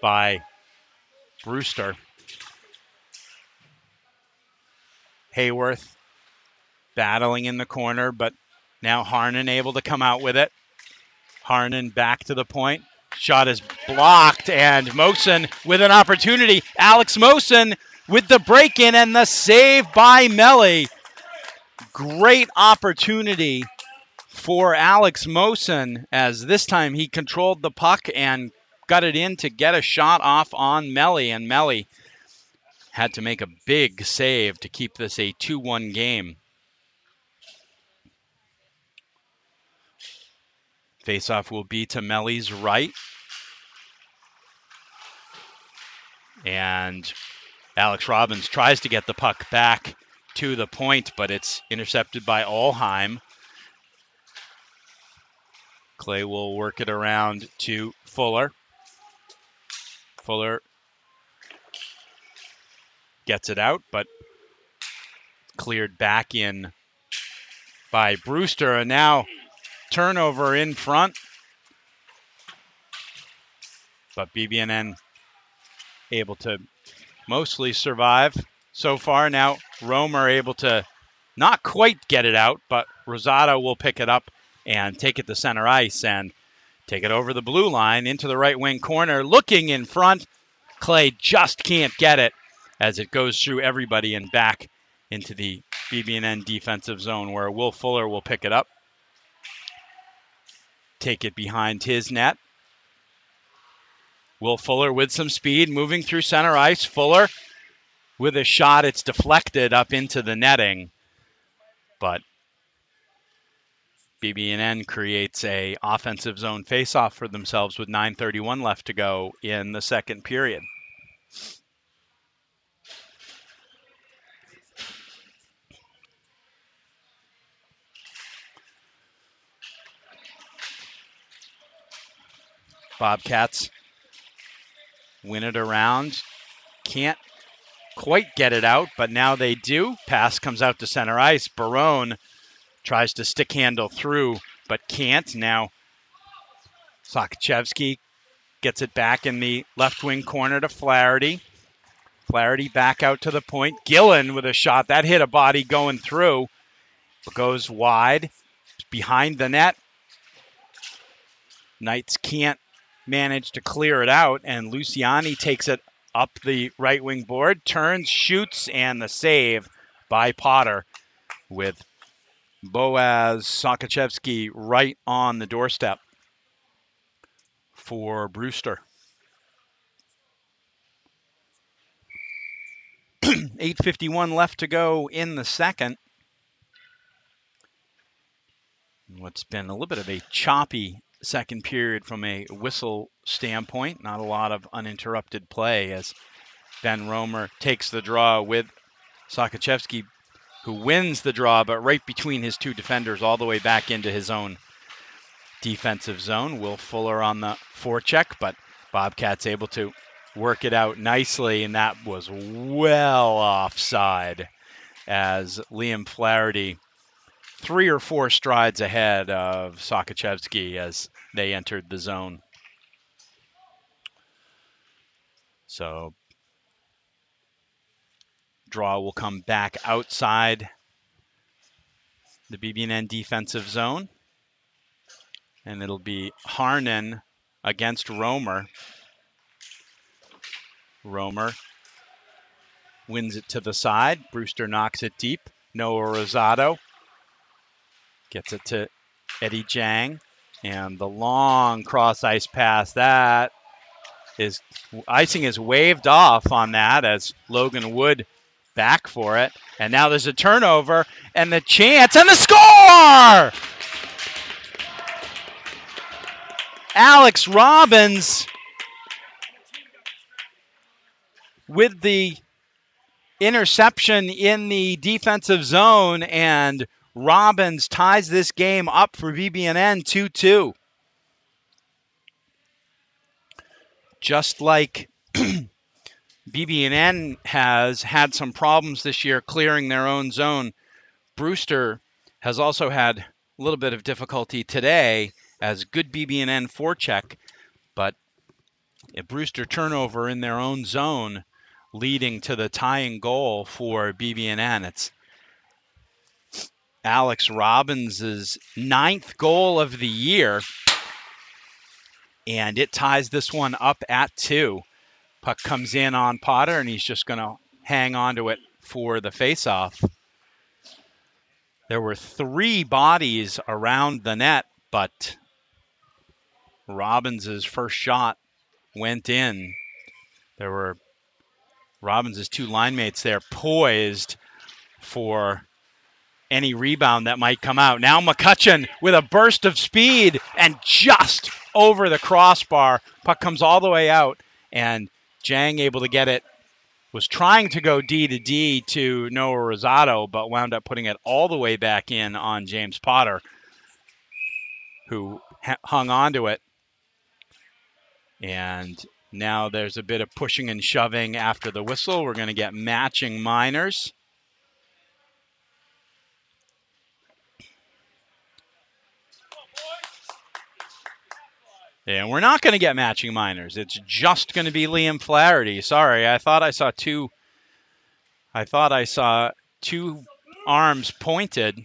by Brewster. Hayworth battling in the corner, but now Harnon able to come out with it. Harnon back to the point. Shot is blocked, and Mosen with an opportunity. Alex Mosen with the break-in and the save by Melly. Great opportunity for Alex Mosen, as this time he controlled the puck and got it in to get a shot off on Melly, and Melly had to make a big save to keep this a 2-1 game. Faceoff will be to Melly's right. And Alex Robbins tries to get the puck back to the point, but it's intercepted by Allheim. Clay will work it around to Fuller. Fuller gets it out, but cleared back in by Brewster. And now turnover in front. But BB&N able to mostly survive so far. Now Romer able to not quite get it out, but Rosado will pick it up and take it to center ice and take it over the blue line into the right wing corner. Looking in front, Clay just can't get it as it goes through everybody and back into the BB&N defensive zone, where Will Fuller will pick it up, take it behind his net. Will Fuller with some speed, moving through center ice. Fuller with a shot. It's deflected up into the netting, but BB&N creates a offensive zone faceoff for themselves with 9:31 left to go in the second period. Bobcats win it around. Can't quite get it out, but now they do. Pass comes out to center ice. Barone tries to stick handle through, but can't. Now Sokochevsky gets it back in the left wing corner to Flaherty. Flaherty back out to the point. Gillen with a shot. That hit a body going through. It goes wide. Behind the net. Knights can't manage to clear it out, and Luciani takes it up the right wing board, turns, shoots, and the save by Potter with Boaz Sokochevsky right on the doorstep for Brewster. 8:51 left to go in the second. What's been a little bit of a choppy second period from a whistle standpoint. Not a lot of uninterrupted play as Ben Romer takes the draw with Sokochevsky, who wins the draw, but right between his two defenders all the way back into his own defensive zone. Will Fuller on the forecheck, but Bobcats able to work it out nicely, and that was well offside. as Liam Flaherty 3 or 4 strides ahead of Sakachevsky as they entered the zone. So draw will come back outside the BB&N defensive zone. And it'll be Harnan against Romer. Romer wins it to the side. Brewster knocks it deep. Noah Rosado gets it to Eddie Jang. And the long cross ice pass, that is, icing is waved off on that as Logan Wood back for it. And now there's a turnover and the chance and the score! Alex Robbins with the interception in the defensive zone, and Robbins ties this game up for BB&N 2-2. Just like BB&N has had some problems this year clearing their own zone, Brewster has also had a little bit of difficulty today as good BB&N forecheck, but a Brewster turnover in their own zone leading to the tying goal for BB&N. It's Alex Robbins' 9th goal of the year, and it ties this one up at 2. Puck comes in on Potter, and he's just going to hang on to it for the faceoff. There were 3 bodies around the net, but Robbins' first shot went in. There were Robbins' 2 line mates there poised for any rebound that might come out. Now McCutcheon with a burst of speed and just over the crossbar. Puck comes all the way out, and Jang able to get it. Was trying to go D to D to Noah Rosado, but wound up putting it all the way back in on James Potter, who hung on to it. And now there's a bit of pushing and shoving after the whistle. We're going to get matching minors. And we're not going to get matching minors. It's just going to be Liam Flaherty. Sorry, I thought I saw two arms pointed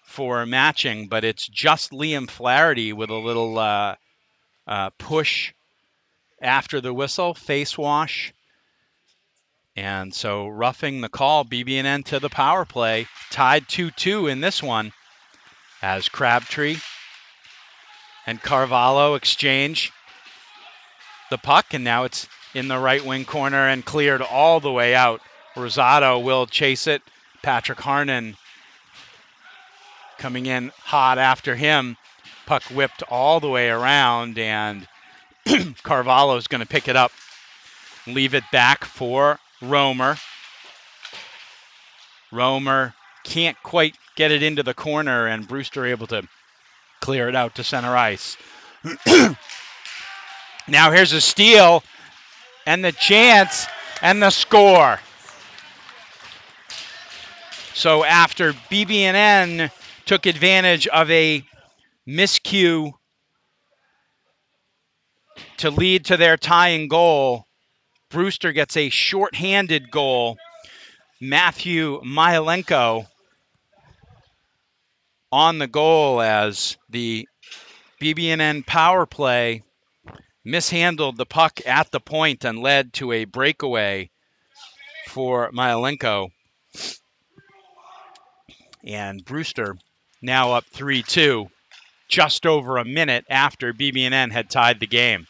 for matching, but it's just Liam Flaherty with a little push after the whistle, face wash. And so roughing the call, BB&N to the power play, tied 2-2 in this one as Crabtree and Carvalho exchange the puck, and now it's in the right wing corner and cleared all the way out. Rosado will chase it. Patrick Harnan coming in hot after him. Puck whipped all the way around, and Carvalho's going to pick it up, leave it back for Romer. Romer can't quite get it into the corner, and Brewster able to clear it out to center ice. Now here's a steal, and the chance, and the score. So after BB&N took advantage of a miscue to lead to their tying goal, Brewster gets a shorthanded goal. Matthew Myalenko on the goal as the BB&N power play mishandled the puck at the point and led to a breakaway for Myalenko. And Brewster now up 3-2, just over a minute after BB&N had tied the game.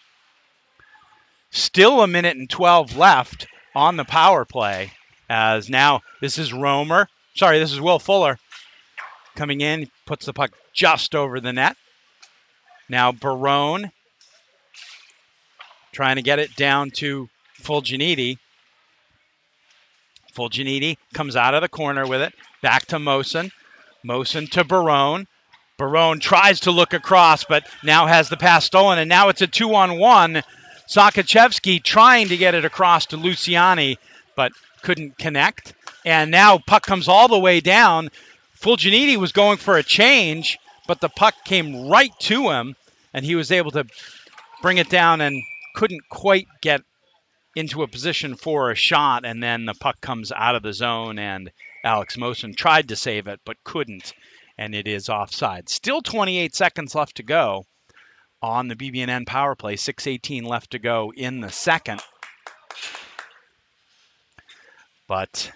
Still a minute and 12 left on the power play, as now this is Will Fuller coming in, puts the puck just over the net. Now Barone trying to get it down to Fulginiti. Fulginiti comes out of the corner with it, back to Mosen. Mosen to Barone. Barone tries to look across, but now has the pass stolen, and now it's a 2-on-1. Sakachevsky trying to get it across to Luciani, but couldn't connect. And now puck comes all the way down. Fulginiti was going for a change, but the puck came right to him, and he was able to bring it down and couldn't quite get into a position for a shot. And then the puck comes out of the zone, and Alex Mosin tried to save it, but couldn't, and it is offside. Still 28 seconds left to go on the BB&N power play. 6:18 left to go in the second. But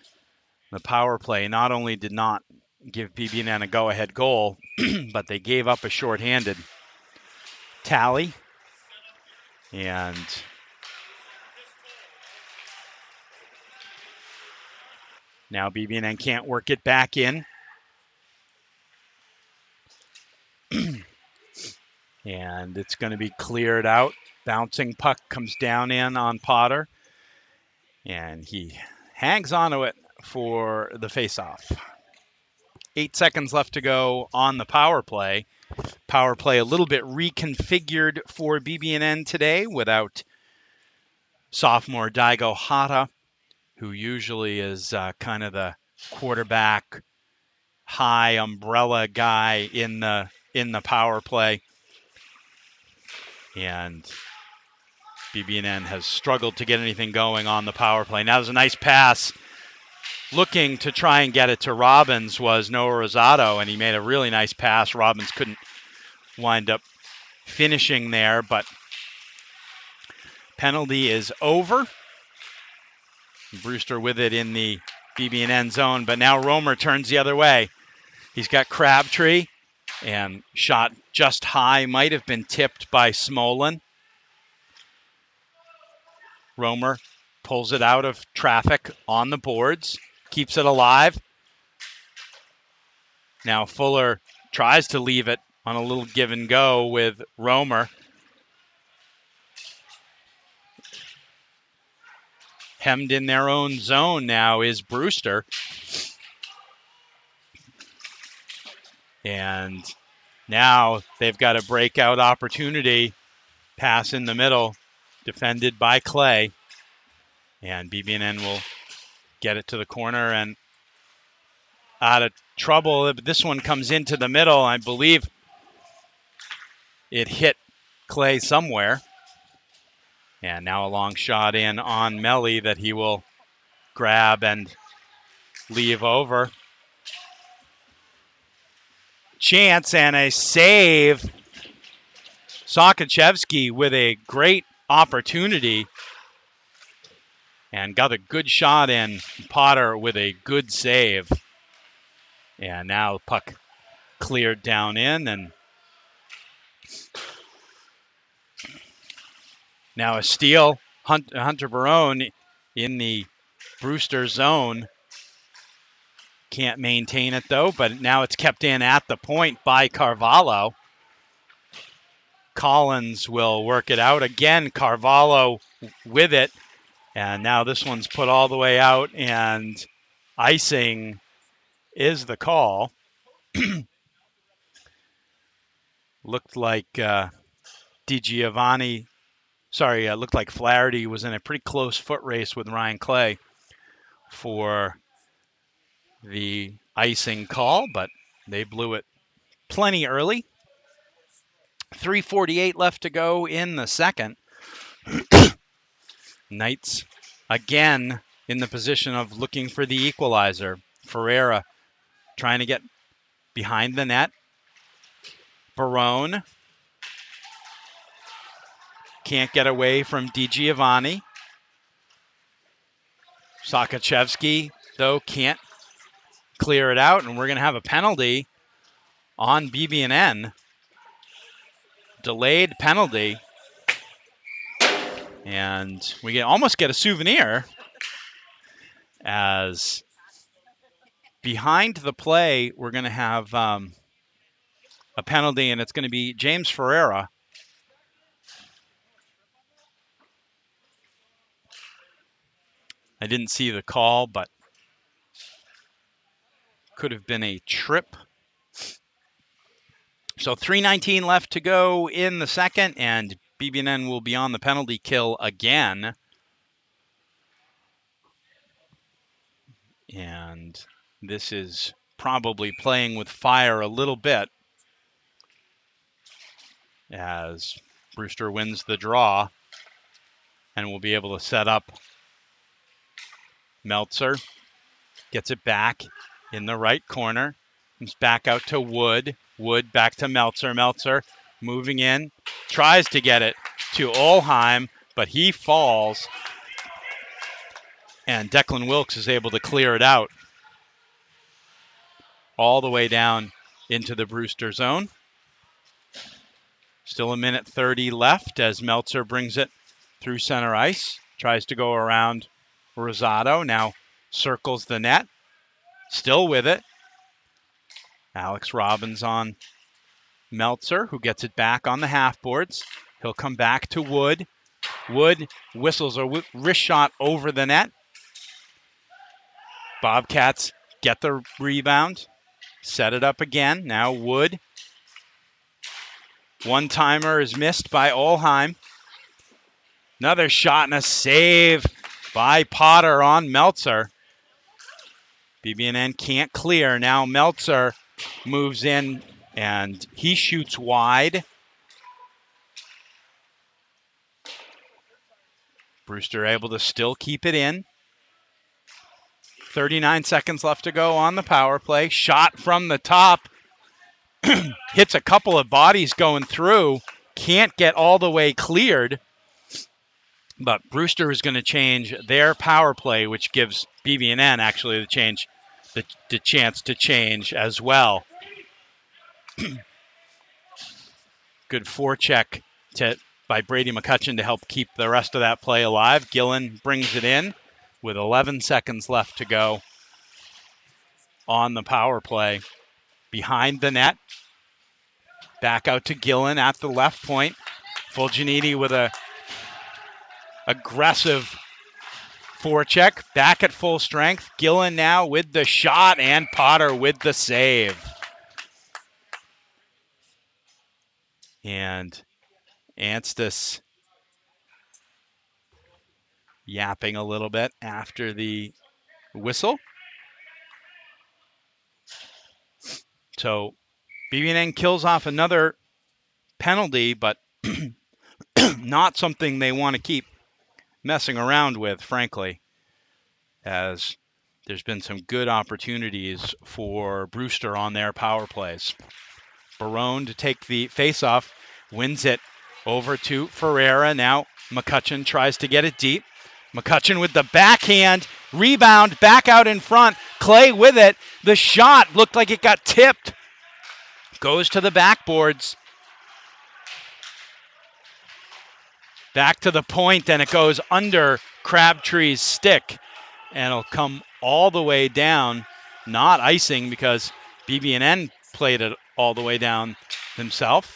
the power play not only did not give BB&N a go-ahead goal, but they gave up a shorthanded tally. And now BB&N can't work it back in. And it's going to be cleared out. Bouncing puck comes down in on Potter. And he hangs onto it for the faceoff. 8 seconds left to go on the power play. Power play a little bit reconfigured for BB&N today without sophomore Daigo Hata, who usually is kind of the quarterback, high umbrella guy in the power play. And BB&N has struggled to get anything going on the power play. Now there's a nice pass. Looking to try and get it to Robbins was Noah Rosado, and he made a really nice pass. Robbins couldn't wind up finishing there, but penalty is over. Brewster with it in the BB&N zone, but now Romer turns the other way. He's got Crabtree, and shot just high, might have been tipped by Smolin. Romer pulls it out of traffic on the boards, keeps it alive. Now Fuller tries to leave it on a little give and go with Romer. Hemmed in their own zone now is Brewster. And now they've got a breakout opportunity. Pass in the middle, defended by Clay. And BB&N will get it to the corner and out of trouble. This one comes into the middle. I believe it hit Clay somewhere. And now a long shot in on Melly that he will grab and leave over. Chance and a save. Sakachevsky with a great opportunity and got a good shot in. Potter with a good save. And now the puck cleared down in, and now a steal. Hunter Barone in the Brewster zone. Can't maintain it though, but now it's kept in at the point by Carvalho. Collins will work it out. Again, Carvalho with it. And now this one's put all the way out, and icing is the call. Looked like looked like Flaherty was in a pretty close foot race with Ryan Clay for the icing call, but they blew it plenty early. 3:48 left to go in the second. Knights again in the position of looking for the equalizer. Ferreira trying to get behind the net. Barone can't get away from DiGiovanni. Sakachevsky, though, can't clear it out, and we're going to have a penalty on BB&N. Delayed penalty. And we almost get a souvenir as behind the play, we're going to have a penalty, and it's going to be James Ferreira. I didn't see the call, but could have been a trip. So 3:19 left to go in the second, and BB&N will be on the penalty kill again. And this is probably playing with fire a little bit as Brewster wins the draw and will be able to set up. Meltzer gets it back in the right corner. Comes back out to Wood. Wood back to Meltzer. Meltzer moving in. Tries to get it to Olheim, but he falls. And Declan Wilkes is able to clear it out all the way down into the Brewster zone. Still a minute 30 left as Meltzer brings it through center ice. Tries to go around Rosado. Now circles the net. Still with it. Alex Robbins on Meltzer, who gets it back on the half boards. He'll come back to Wood. Wood whistles a wrist shot over the net. Bobcats get the rebound. Set it up again. Now Wood. One-timer is missed by Olheim. Another shot and a save by Potter on Meltzer. BB&N can't clear. Now Meltzer moves in and he shoots wide. Brewster able to still keep it in. 39 seconds left to go on the power play. Shot from the top. Hits a couple of bodies going through. Can't get all the way cleared. But Brewster is going to change their power play, which gives BB&N actually the chance to change as well. Good forecheck by Brady McCutcheon to help keep the rest of that play alive. Gillen brings it in with 11 seconds left to go on the power play. Behind the net. Back out to Gillen at the left point. Fulginiti with a aggressive forecheck. Back at full strength. Gillen now with the shot and Potter with the save. And Anstis yapping a little bit after the whistle. So BB&N kills off another penalty, but not something they want to keep messing around with, frankly, as there's been some good opportunities for Brewster on their power plays. Barone to take the faceoff, wins it over to Ferreira. Now McCutcheon tries to get it deep. McCutcheon with the backhand, rebound, back out in front. Clay with it. The shot looked like it got tipped. Goes to the backboards. Back to the point, and it goes under Crabtree's stick. And it'll come all the way down. Not icing because BB&N played it all the way down themselves.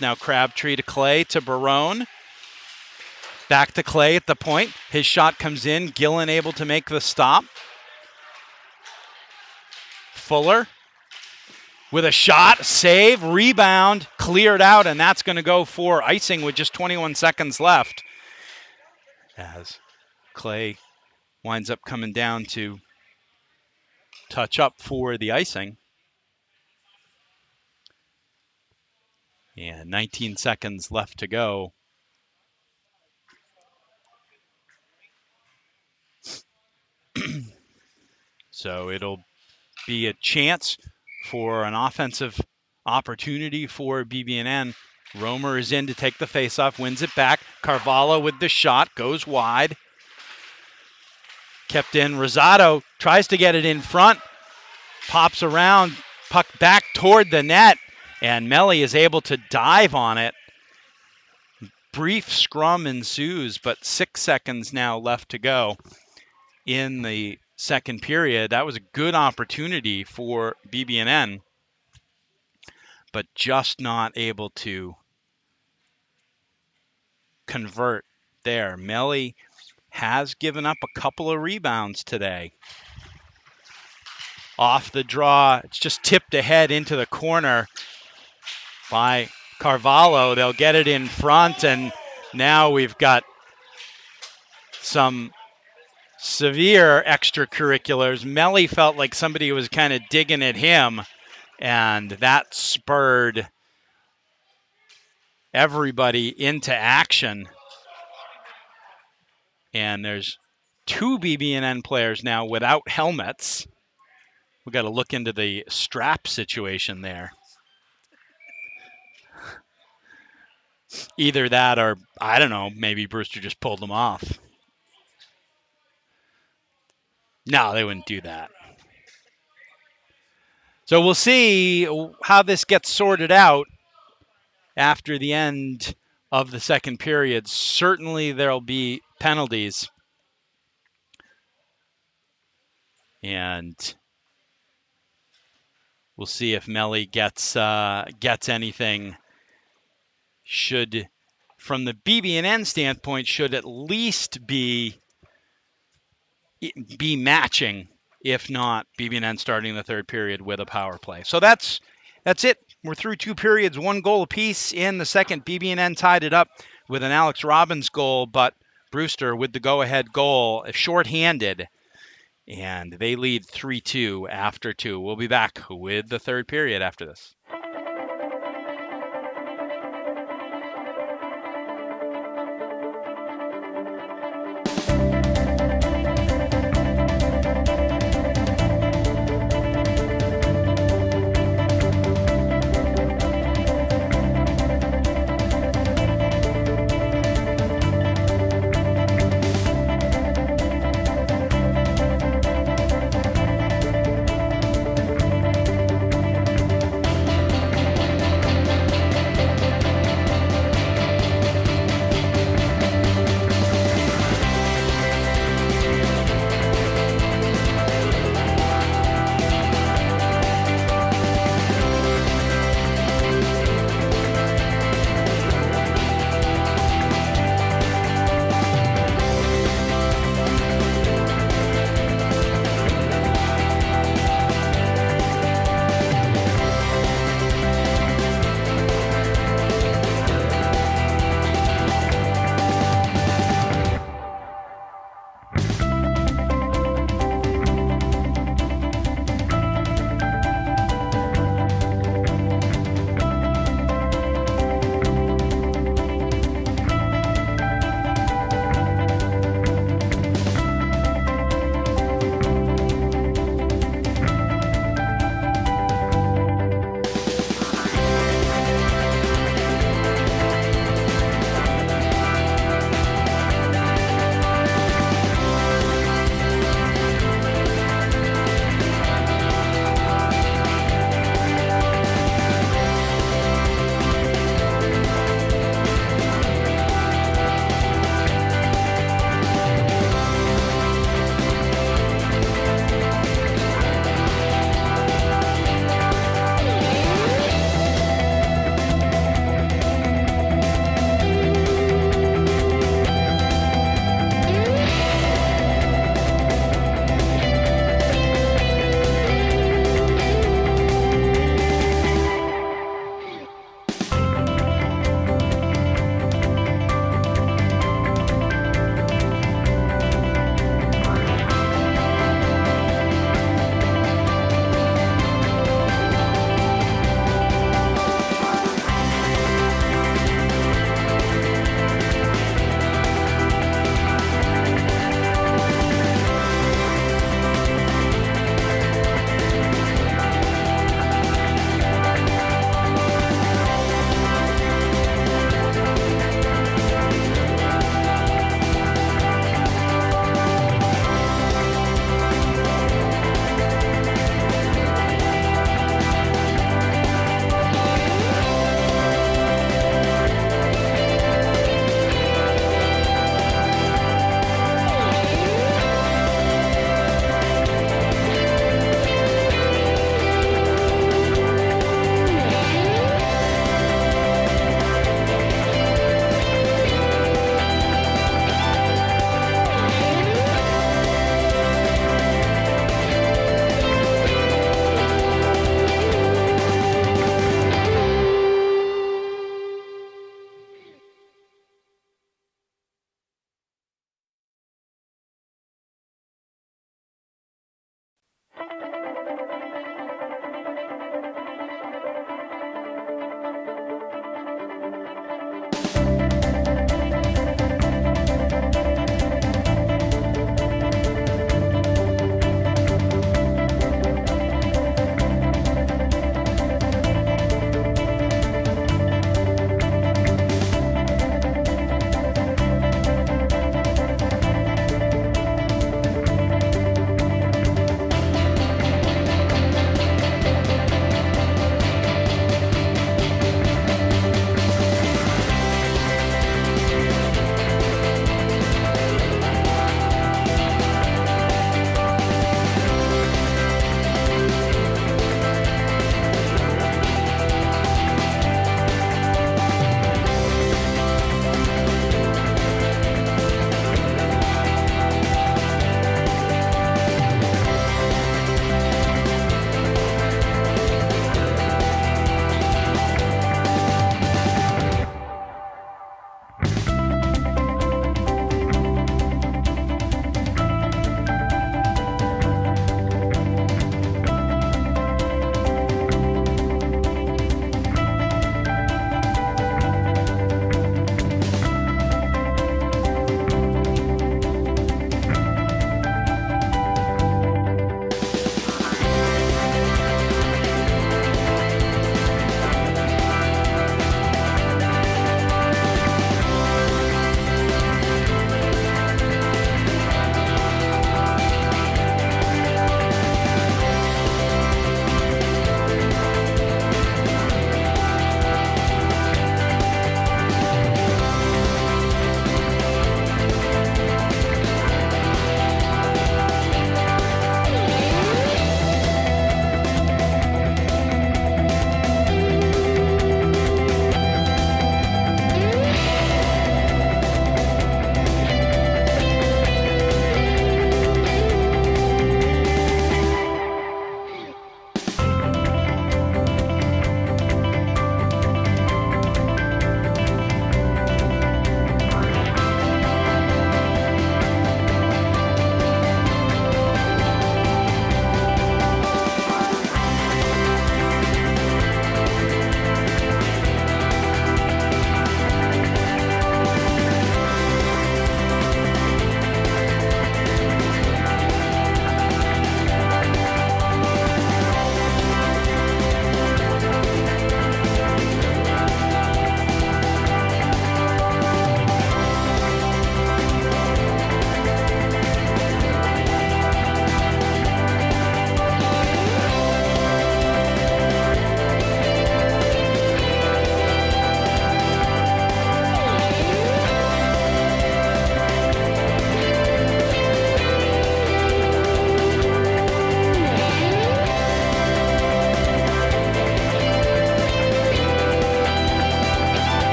Now Crabtree to Clay to Barone. Back to Clay at the point. His shot comes in. Gillen able to make the stop. Fuller with a shot, save, rebound, cleared out, and that's going to go for icing with just 21 seconds left. As Clay winds up coming down to touch up for the icing. And 19 seconds left to go. So it'll be a chance for an offensive opportunity for BB&N. Romer is in to take the faceoff, wins it back. Carvalho with the shot, goes wide. Kept in. Rosado tries to get it in front. Pops around, puck back toward the net, and Melly is able to dive on it. Brief scrum ensues, but 6 seconds now left to go in the second period. That was a good opportunity for BB&N, but just not able to convert there. Melly has given up a couple of rebounds today. Off the draw, it's just tipped ahead into the corner by Carvalho. They'll get it in front, and now we've got some severe extracurriculars. Melly felt like somebody was kind of digging at him, and that spurred everybody into action. And there's 2 BB&N players now without helmets. We've got to look into the strap situation there. Either that or, I don't know, maybe Brewster just pulled them off. No, they wouldn't do that. So we'll see how this gets sorted out after the end of the second period. Certainly there'll be penalties. And we'll see if Melly gets anything. Should, from the BB&N standpoint, should at least be matching, if not BB&N starting the third period with a power play. So that's it. We're through 2 periods, 1 goal apiece in the second. BB&N tied it up with an Alex Robbins goal, but Brewster with the go-ahead goal, shorthanded, and they lead 3-2 after 2. We'll be back with the third period after this.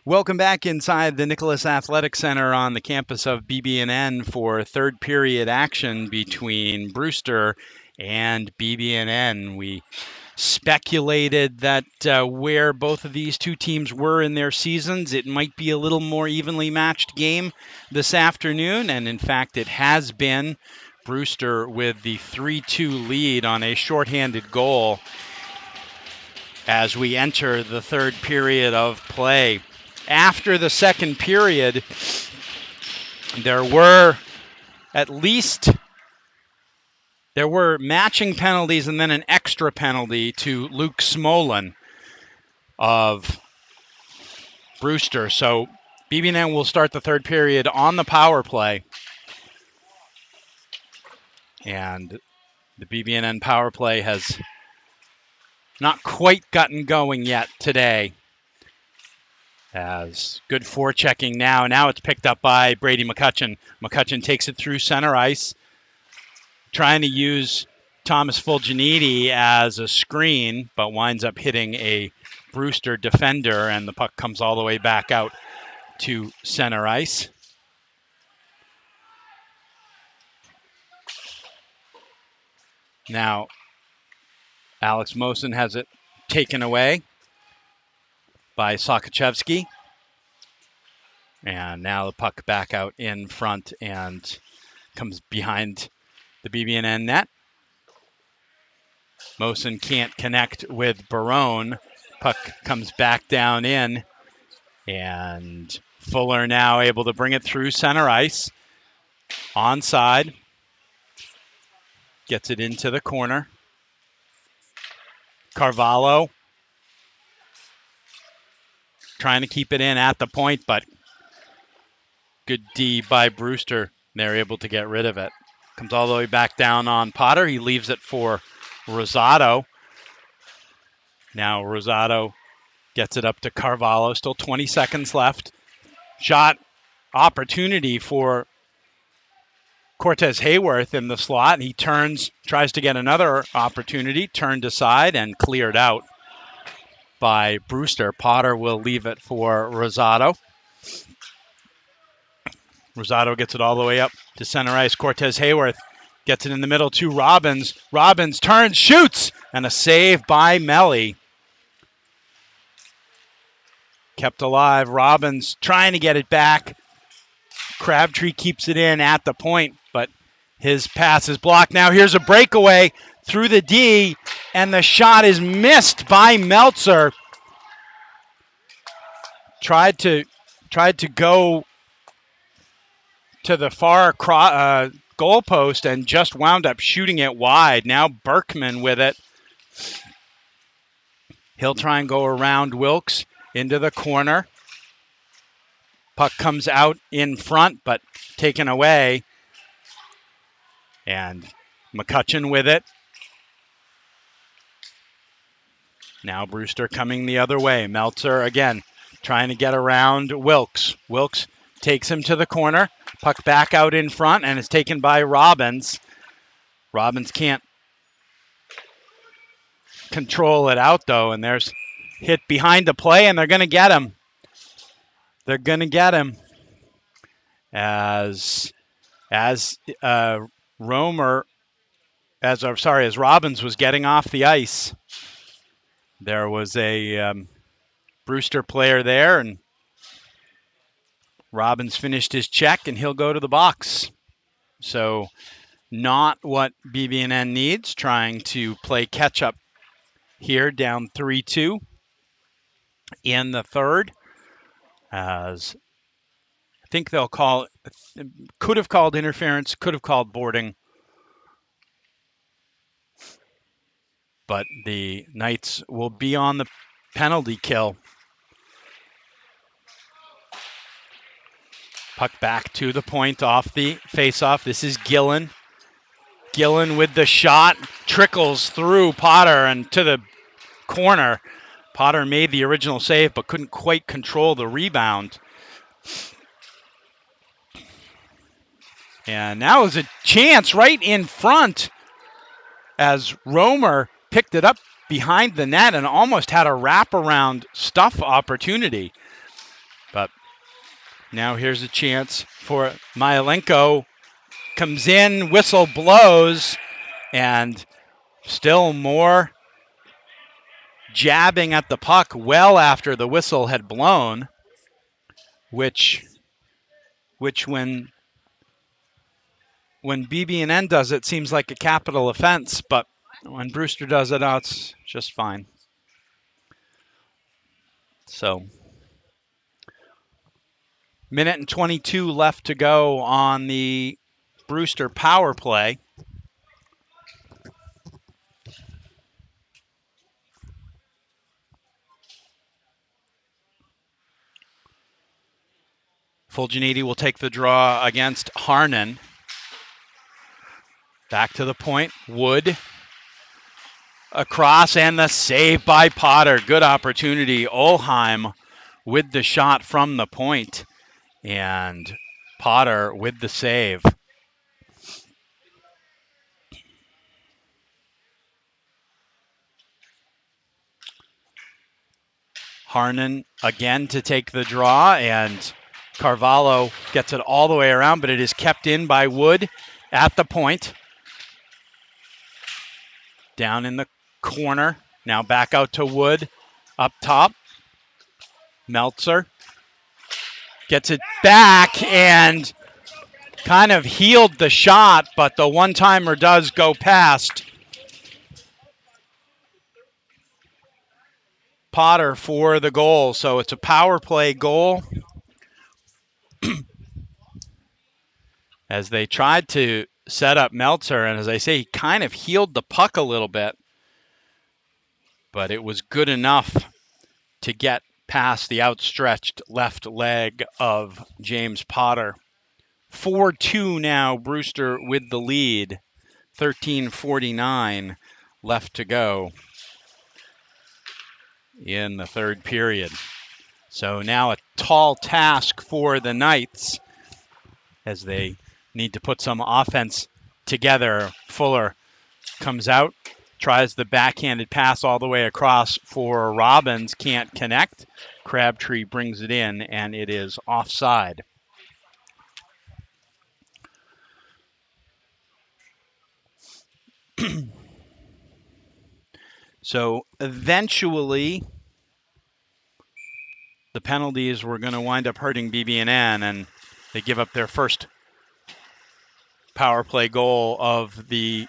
Welcome back inside the Nicholas Athletic Center on the campus of BB&N for third period action between Brewster and BB&N. We speculated that where both of these two teams were in their seasons, it might be a little more evenly matched game this afternoon, and in fact it has been. Brewster with the 3-2 lead on a shorthanded goal as we enter the third period of play. After the second period, there were matching penalties and then an extra penalty to Luke Smolin of Brewster. So BB&N will start the third period on the power play. And the BB&N power play has not quite gotten going yet today. As good forechecking now. Now it's picked up by Brady McCutcheon. McCutcheon takes it through center ice, trying to use Thomas Fulginiti as a screen, but winds up hitting a Brewster defender, and the puck comes all the way back out to center ice. Now, Alex Mosin has it taken away by Sakachevsky. And now the puck back out in front and comes behind the BB&N net. Mosin can't connect with Barone. Puck comes back down in. And Fuller now able to bring it through center ice. Onside. Gets it into the corner. Carvalho trying to keep it in at the point, but good D by Brewster. They're able to get rid of it. Comes all the way back down on Potter. He leaves it for Rosado. Now Rosado gets it up to Carvalho. Still 20 seconds left. Shot opportunity for Cortez Hayworth in the slot. He turns, tries to get another opportunity, turned aside and cleared out by Brewster. Potter will leave it for Rosado. Rosado gets it all the way up to center ice. Cortez Hayworth gets it in the middle to Robbins. Robbins turns, shoots, and a save by Melly. Kept alive. Robbins trying to get it back. Crabtree keeps it in at the point, but his pass is blocked. Now here's a breakaway through the D, and the shot is missed by Meltzer. Tried to go to the far goal post and just wound up shooting it wide. Now Berkman with it. He'll try and go around Wilkes into the corner. Puck comes out in front, but taken away. And McCutcheon with it. Now Brewster coming the other way. Meltzer again trying to get around Wilkes. Wilkes takes him to the corner. Puck back out in front and is taken by Robbins. Robbins can't control it out though, and there's hit behind the play, and they're going to get him. They're going to get him as Robbins was getting off the ice. There was a Brewster player there, and Robbins finished his check, and he'll go to the box. So not what BB&N needs, trying to play catch-up here, down 3-2 in the third. As I think they'll could have called interference, could have called boarding. But the Knights will be on the penalty kill. Puck back to the point off the face-off. This is Gillen. Gillen with the shot, trickles through Potter and to the corner. Potter made the original save, but couldn't quite control the rebound. And now is a chance right in front as Romer picked it up behind the net and almost had a wraparound stuff opportunity. Now here's a chance for Myelenko. Comes in, whistle blows, and still more jabbing at the puck well after the whistle had blown, which when BB&N does it seems like a capital offense, but when Brewster does it, it's just fine. So, minute and 22 left to go on the Brewster power play. Fulginiti will take the draw against Harnan. Back to the point, Wood. Across, and the save by Potter. Good opportunity. Olheim with the shot from the point, and Potter with the save. Harnan again to take the draw, and Carvalho gets it all the way around, but it is kept in by Wood at the point. Down in the corner. Now back out to Wood. Up top. Meltzer gets it back and kind of healed the shot, but the one-timer does go past Potter for the goal. So it's a power play goal. As they tried to set up Meltzer, and as I say, he kind of healed the puck a little bit, but it was good enough to get past the outstretched left leg of James Potter. 4-2 now, Brewster with the lead. 13:49 left to go in the third period. So now a tall task for the Knights as they need to put some offense together. Fuller comes out, tries the backhanded pass all the way across for Robbins, can't connect. Crabtree brings it in, and it is offside. So eventually, the penalties were going to wind up hurting BB&N, and they give up their first power play goal of the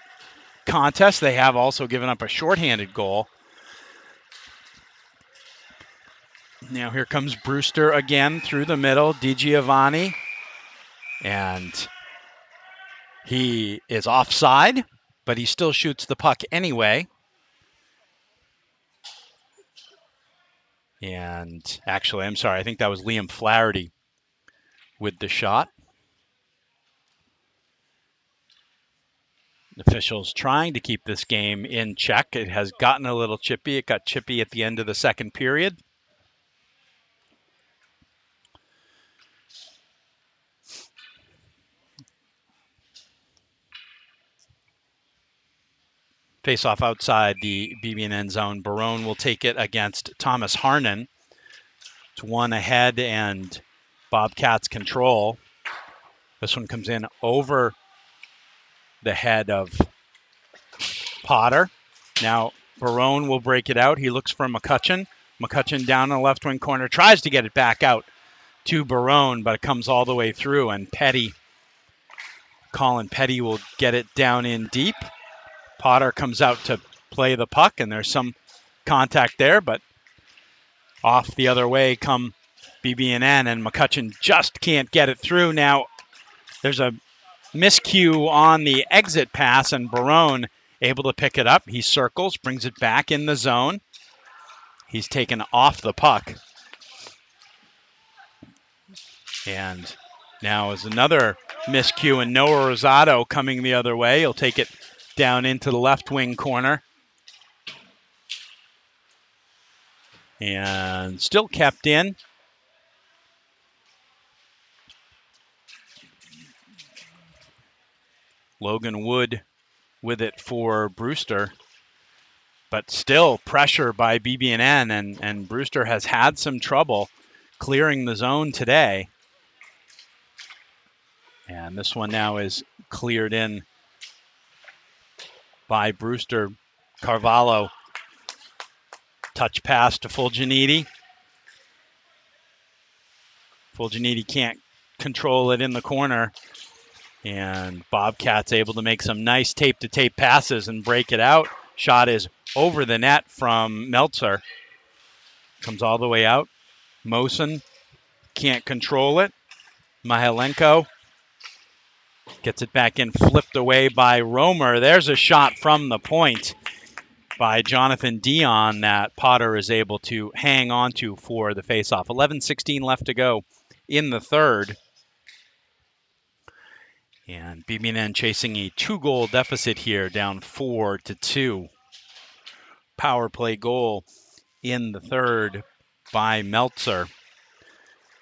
contest. They have also given up a shorthanded goal. Now here comes Brewster again through the middle, DiGiovanni, and he is offside, but he still shoots the puck anyway. And actually, I'm sorry, I think that was Liam Flaherty with the shot. Officials trying to keep this game in check. It has gotten a little chippy. It got chippy at the end of the second period. Face-off outside the BB&N zone. Barone will take it against Thomas Harnan. It's one ahead and Bobcats control. This one comes in over the head of Potter. Now Barone will break it out. He looks for McCutcheon. McCutcheon down in the left wing corner, tries to get it back out to Barone, but it comes all the way through, and Colin Petty will get it down in deep. Potter comes out to play the puck, and there's some contact there, but off the other way come BB&N, and McCutcheon just can't get it through. Now there's a miscue on the exit pass, and Barone able to pick it up. He circles, brings it back in the zone. He's taken off the puck. And now is another miscue, and Noah Rosado coming the other way. He'll take it down into the left wing corner. And still kept in. Logan Wood with it for Brewster. But still pressure by BB&N, and Brewster has had some trouble clearing the zone today. And this one now is cleared in by Brewster. Carvalho, touch pass to Fulginiti. Fulginiti can't control it in the corner. And Bobcats able to make some nice tape-to-tape passes and break it out. Shot is over the net from Meltzer. Comes all the way out. Mosen can't control it. Mihalenko gets it back in, flipped away by Romer. There's a shot from the point by Jonathan Dion that Potter is able to hang on to for the faceoff. 11:16 left to go in the third. And BB&N chasing a 2-goal deficit here, down 4-2. Power play goal in the third by Meltzer,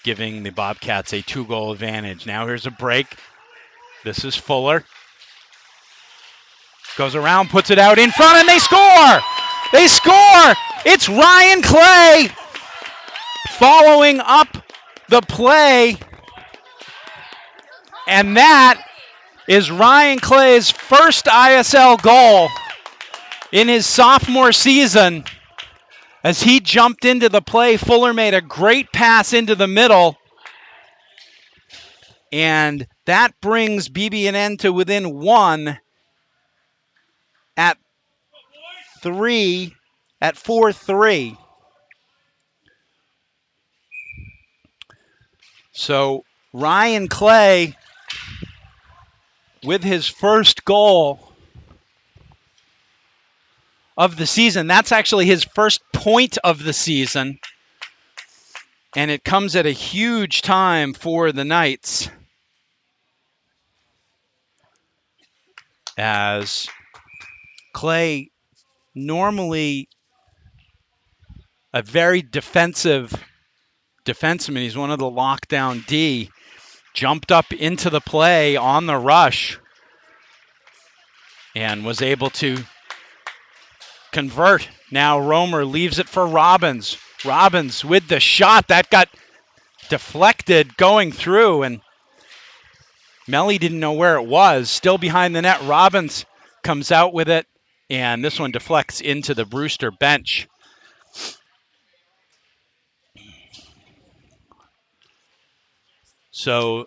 giving the Bobcats a 2-goal advantage. Now here's a break. This is Fuller. Goes around, puts it out in front, and they score! They score! It's Ryan Clay following up the play. And that is Ryan Clay's first ISL goal in his sophomore season. As he jumped into the play, Fuller made a great pass into the middle. And that brings BB&N to within 1 at 4-3. So Ryan Clay with his first goal of the season. That's actually his first point of the season. And it comes at a huge time for the Knights, as Clay, normally a very defensive defenseman, he's one of the lockdown D, jumped up into the play on the rush and was able to convert. Now Romer leaves it for Robbins. Robbins with the shot that got deflected going through, and Melly didn't know where it was. Still behind the net. Robbins comes out with it, and this one deflects into the Brewster bench. So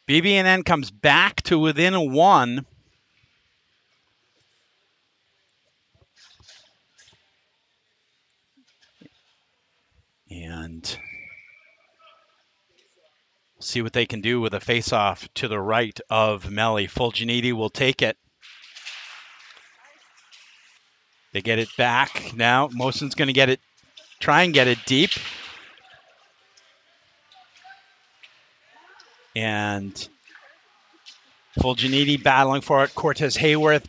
BB&N comes back to within 1. And see what they can do with a face-off to the right of Melly. Fulginiti will take it. They get it back now. Mosen's going to get it, try and get it deep. And Fulginiti battling for it. Cortez Hayworth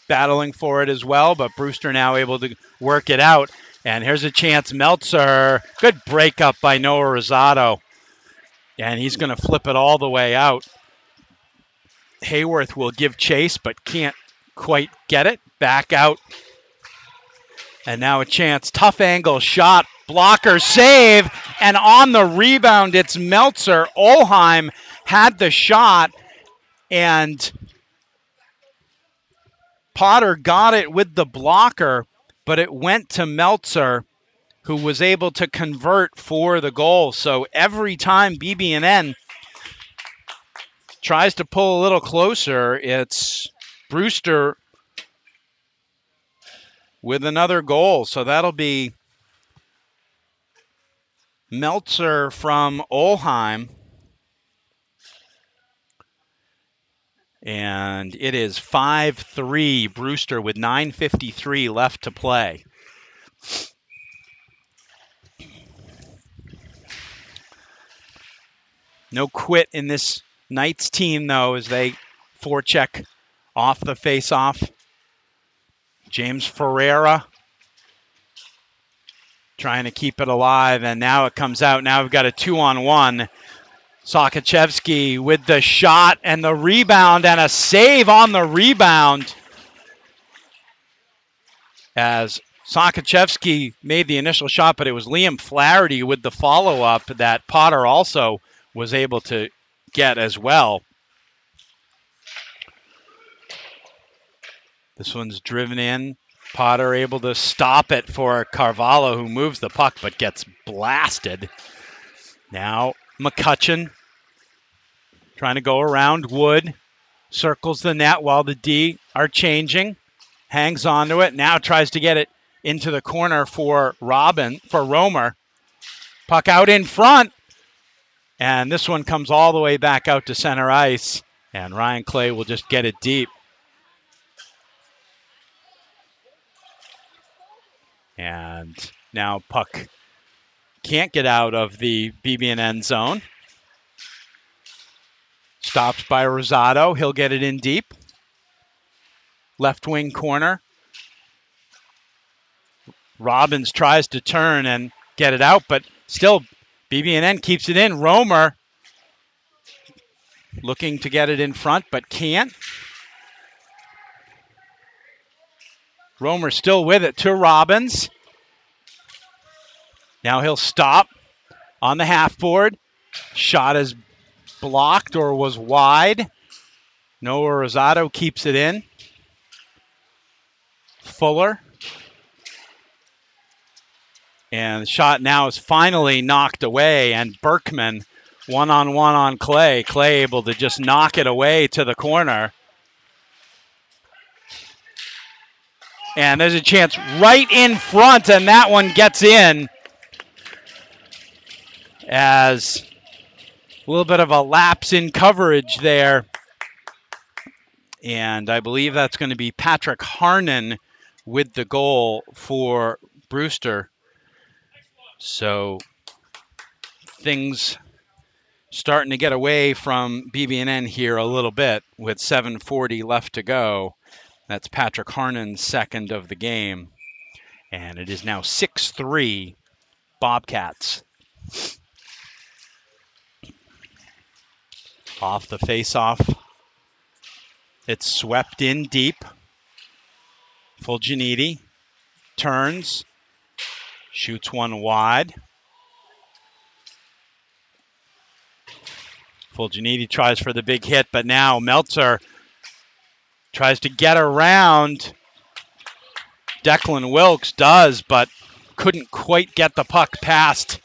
battling for it as well, but Brewster now able to work it out. And here's a chance. Meltzer, good breakup by Noah Rosado. And he's going to flip it all the way out. Hayworth will give chase, but can't quite get it. Back out. And now a chance. Tough angle shot. Blocker save. And on the rebound, it's Meltzer. Olheim had the shot. And Potter got it with the blocker, but it went to Meltzer, who was able to convert for the goal. So every time BB&N tries to pull a little closer, it's Brewster with another goal. So that'll be Meltzer from Olheim. And it is 5-3 Brewster with 9:53 left to play. No quit in this Knights team, though, as they forecheck off the face-off. James Ferreira trying to keep it alive, and now it comes out. Now we've got a 2-on-1. Sakachevsky with the shot and the rebound, and a save on the rebound, as Sakachevsky made the initial shot, but it was Liam Flaherty with the follow-up that Potter also was able to get as well. This one's driven in. Potter able to stop it for Carvalho, who moves the puck but gets blasted. Now McCutcheon trying to go around. Wood circles the net while the D are changing. Hangs onto it. Now tries to get it into the corner for Romer. Puck out in front. And this one comes all the way back out to center ice. And Ryan Clay will just get it deep. And now puck can't get out of the BB&N zone. Stopped by Rosado. He'll get it in deep. Left wing corner. Robbins tries to turn and get it out, but still BB&N keeps it in. Romer looking to get it in front, but can't. Romer still with it to Robbins. Now he'll stop on the half board. Shot is blocked or was wide. Noah Rosado keeps it in. Fuller. And the shot now is finally knocked away, and Berkman one-on-one on Clay. Clay able to just knock it away to the corner. And there's a chance right in front, and that one gets in as a little bit of a lapse in coverage there. And I believe that's going to be Patrick Harnon with the goal for Brewster. So things starting to get away from BB&N here a little bit with 7:40 left to go. That's Patrick Harnon's second of the game. And it is now 6-3 Bobcats. Off the face-off. It's swept in deep. Fulginiti turns. Shoots one wide. Fulginiti tries for the big hit, but now Meltzer tries to get around. Declan Wilkes does, but couldn't quite get the puck past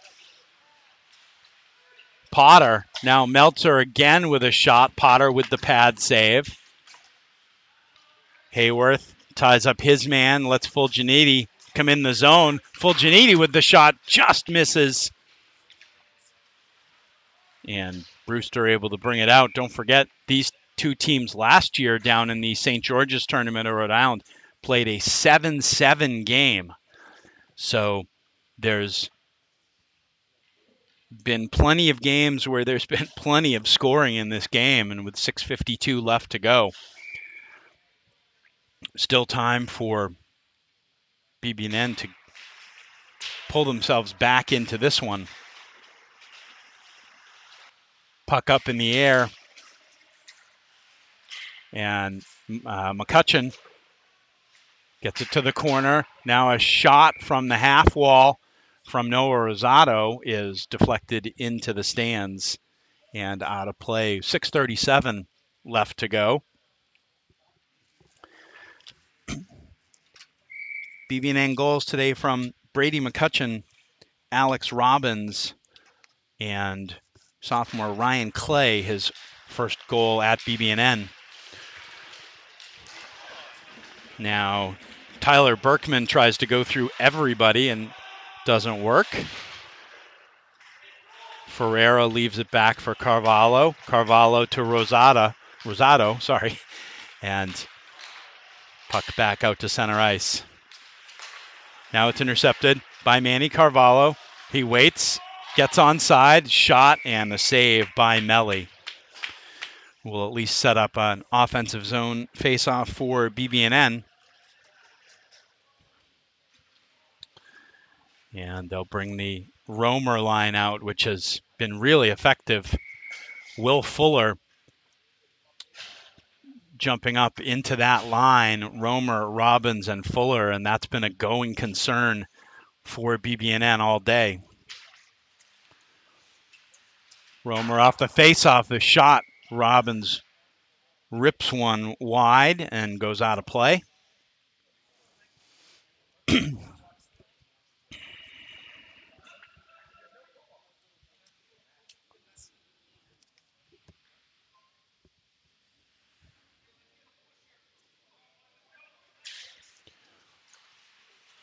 Potter. Now Meltzer again with a shot. Potter with the pad save. Hayworth ties up his man, lets Fulginiti come in the zone. Fulginiti with the shot just misses. And Brewster able to bring it out. Don't forget, these two teams last year down in the St. George's tournament of Rhode Island played a 7-7 game. So there's been plenty of games where there's been plenty of scoring in this game, and with 6:52 left to go, still time for BB&N to pull themselves back into this one. Puck up in the air, and McCutcheon gets it to the corner. Now a shot from the half wall from Noah Rosado is deflected into the stands and out of play. 6:37 left to go. BB&N goals today from Brady McCutcheon, Alex Robbins, and sophomore Ryan Clay, his first goal at BB&N. Now Tyler Berkman tries to go through everybody and doesn't work. Ferreira leaves it back for Carvalho. Carvalho to Rosado, and puck back out to center ice. Now it's intercepted by Manny Carvalho. He waits, gets onside, shot, and a save by Melly. Will at least set up an offensive zone face-off for BB&N. And they'll bring the Romer line out, which has been really effective. Will Fuller jumping up into that line, Romer, Robbins, and Fuller, and that's been a going concern for BB&N all day. Romer off the face-off, the shot. Robbins rips one wide and goes out of play.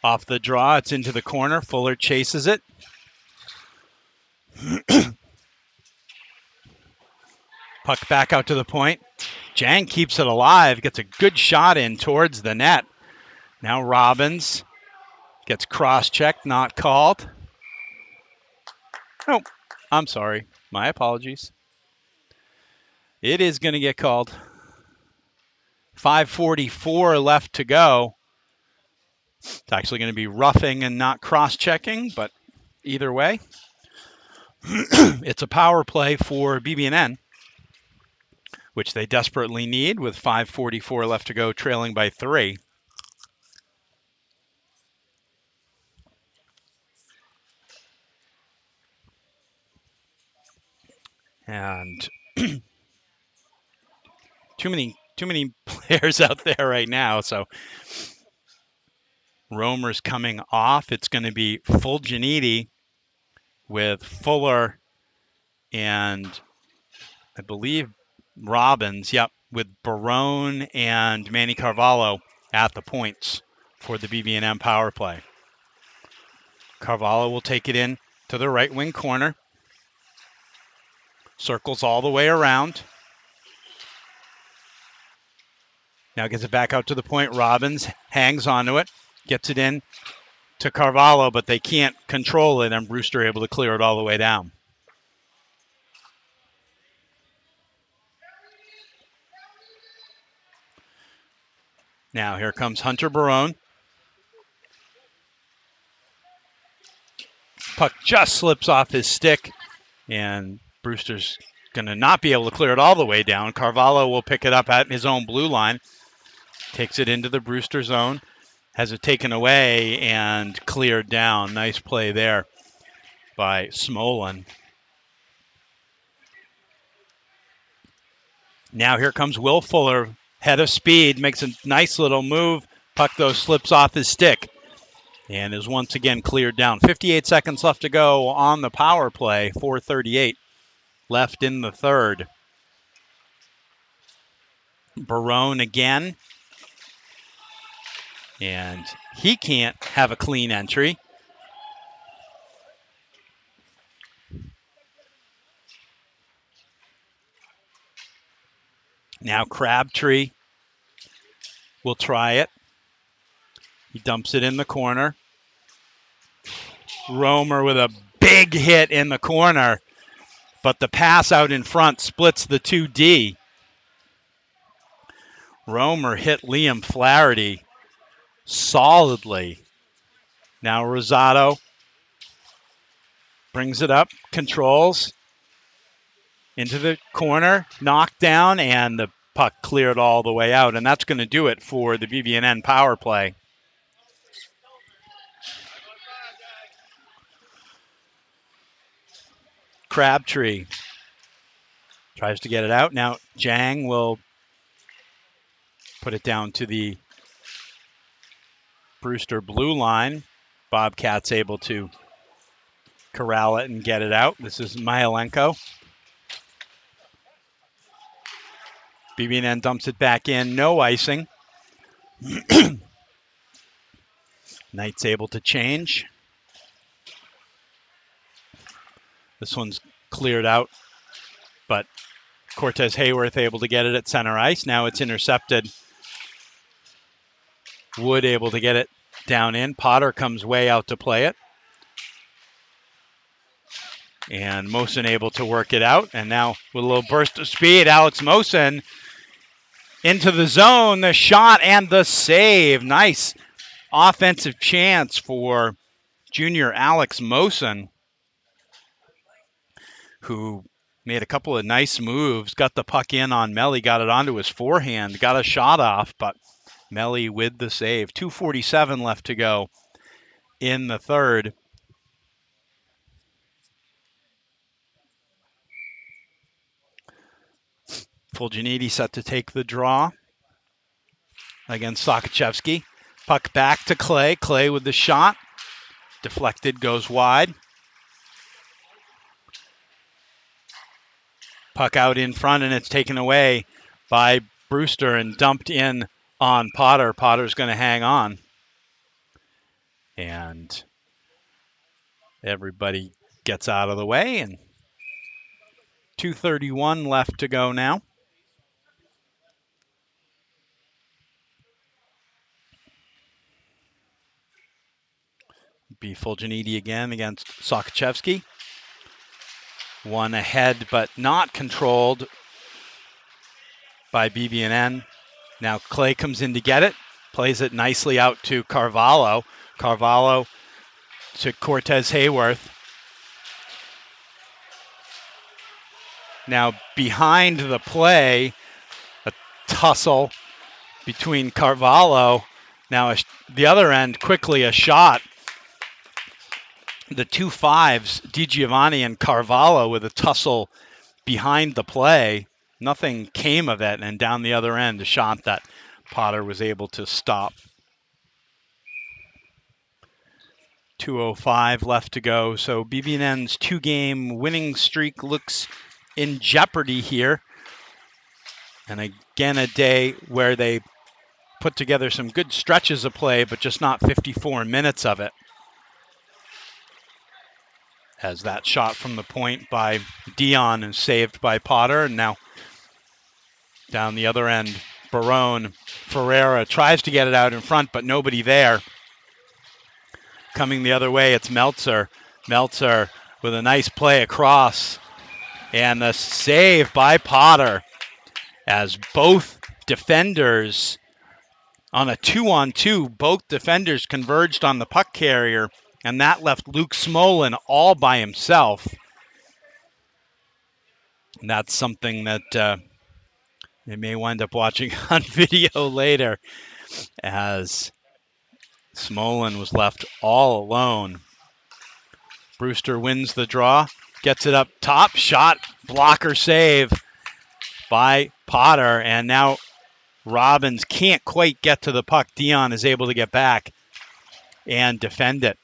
Off the draw, it's into the corner. Fuller chases it. Puck back out to the point. Jang keeps it alive, gets a good shot in towards the net. Now Robbins gets cross-checked, not called. Oh, I'm sorry. My apologies. It is going to get called. 5:44 left to go. It's actually going to be roughing and not cross-checking, but either way, it's a power play for BB&N, which they desperately need with 5:44 left to go, trailing by 3. And too many players out there right now, so Romer's coming off. It's going to be Fulginiti with Fuller and I believe Robbins, yep, with Barone and Manny Carvalho at the points for the BB&M power play. Carvalho will take it in to the right wing corner. Circles all the way around. Now gets it back out to the point. Robbins hangs onto it, gets it in to Carvalho, but they can't control it, and Brewster able to clear it all the way down. Now here comes Hunter Barone. Puck just slips off his stick, and Brewster's going to not be able to clear it all the way down. Carvalho will pick it up at his own blue line, takes it into the Brewster zone, has it taken away and cleared down. Nice play there by Smolin. Now here comes Will Fuller, head of speed, makes a nice little move. Puck, though, slips off his stick and is once again cleared down. 58 seconds left to go on the power play. 4:38 left in the third. Barone again. And he can't have a clean entry. Now Crabtree will try it. He dumps it in the corner. Romer with a big hit in the corner, but the pass out in front splits the 2D. Romer hit Liam Flaherty solidly. Now Rosado brings it up, controls into the corner, knocked down, and the puck cleared all the way out, and that's going to do it for the BB&N power play. Crabtree tries to get it out. Now Jang will put it down to the Brewster blue line. Bobcats able to corral it and get it out. This is Myelenko. BB&N dumps it back in. No icing. Knight's able to change. This one's cleared out, but Cortez Hayworth able to get it at center ice. Now it's intercepted. Wood able to get it down in. Potter comes way out to play it. And Mosen able to work it out. And now with a little burst of speed, Alex Mosen into the zone. The shot and the save. Nice offensive chance for junior Alex Mosen, who made a couple of nice moves, got the puck in on Melly, got it onto his forehand, got a shot off, but Melly with the save. 2:47 left to go in the third. Fulginiti set to take the draw against Sokochevsky. Puck back to Clay. Clay with the shot. Deflected, goes wide. Puck out in front, and it's taken away by Brewster and dumped in on Potter. Potter's going to hang on. And everybody gets out of the way, and 2:31 left to go now. Be Fulginiti again against Sokochevsky. One ahead, but not controlled by BB&N. Now Clay comes in to get it. Plays it nicely out to Carvalho. Carvalho to Cortez Hayworth. Now behind the play, a tussle between Carvalho. Now the other end, quickly a shot. The 2-5s, DiGiovanni and Carvalho with a tussle behind the play. Nothing came of it, and down the other end, a shot that Potter was able to stop. 2:05 left to go, so BB&N's two-game winning streak looks in jeopardy here. And again, a day where they put together some good stretches of play, but just not 54 minutes of it. As that shot from the point by Dion is saved by Potter, and now down the other end, Barone. Ferreira tries to get it out in front, but nobody there. Coming the other way, it's Meltzer. Meltzer with a nice play across, and the save by Potter as both defenders on a 2-on-2, both defenders converged on the puck carrier, and that left Luke Smolin all by himself. And that's something that they may wind up watching on video later, as Smolin was left all alone. Brewster wins the draw, gets it up top, shot, blocker save by Potter, and now Robbins can't quite get to the puck. Dion is able to get back and defend it.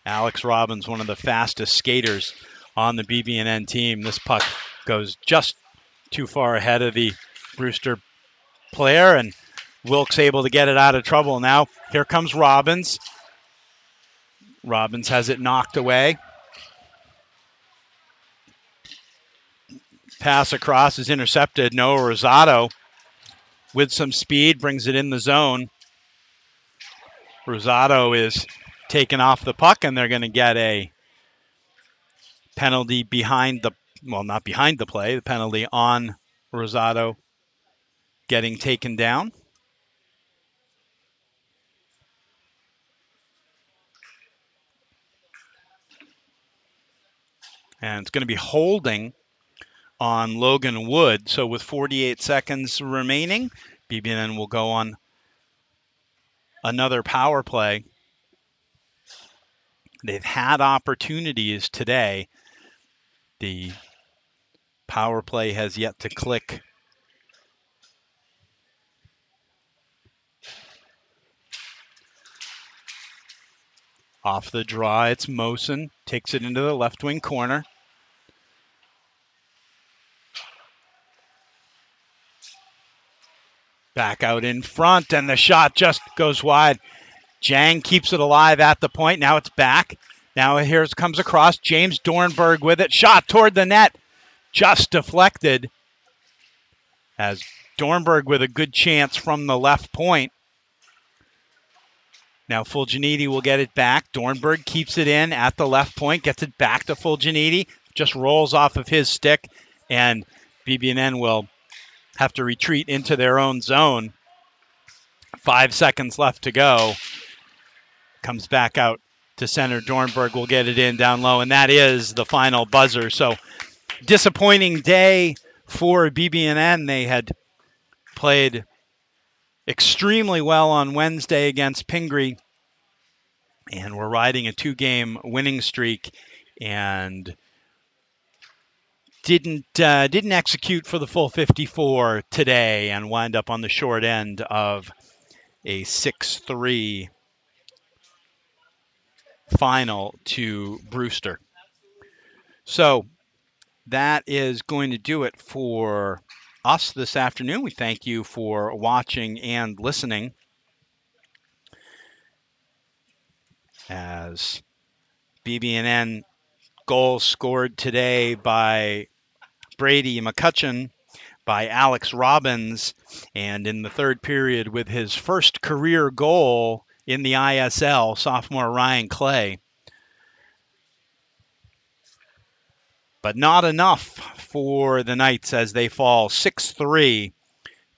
Alex Robbins, one of the fastest skaters on the BB&N team. This puck goes just too far ahead of the Brewster player, and Wilkes able to get it out of trouble. Now here comes Robbins. Robbins has it knocked away. Pass across is intercepted. Noah Rosado with some speed brings it in the zone. Rosado is taken off the puck, and they're going to get a penalty behind the, well, not behind the play, the penalty on Rosado getting taken down. And it's going to be holding on Logan Wood. So with 48 seconds remaining, BB&N will go on another power play. They've had opportunities today. The power play has yet to click. Off the draw, it's Mosen. Takes it into the left wing corner. Back out in front, and the shot just goes wide. Jang keeps it alive at the point. Now it's back. Now here comes across. James Dornberg with it. Shot toward the net. Just deflected. As Dornberg with a good chance from the left point. Now Fulginiti will get it back. Dornberg keeps it in at the left point. Gets it back to Fulginiti. Just rolls off of his stick. And BB&N will have to retreat into their own zone. 5 seconds left to go. Comes back out to center. Dornberg will get it in down low, and that is the final buzzer. So disappointing day for BB&N. They had played extremely well on Wednesday against Pingree, and we're riding a 2-game winning streak, and didn't execute for the full 54 today and wind up on the short end of a 6-3 final to Brewster. So that is going to do it for us this afternoon. We thank you for watching and listening as BB&N goals scored today by Brady McCutcheon, by Alex Robbins, and in the third period with his first career goal in the ISL, sophomore Ryan Clay. But not enough for the Knights as they fall 6-3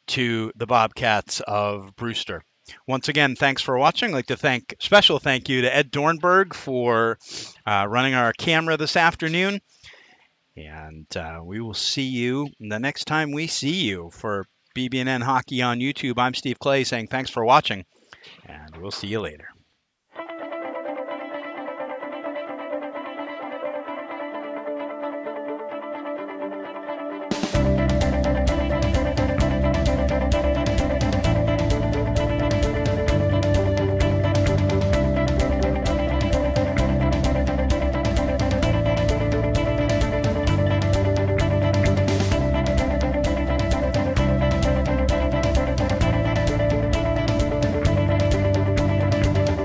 to the Bobcats of Brewster. Once again, thanks for watching. I'd like to special thank you to Ed Dornberg for running our camera this afternoon. And we will see you the next time we see you for BB&N Hockey on YouTube. I'm Steve Clay saying thanks for watching, and we'll see you later.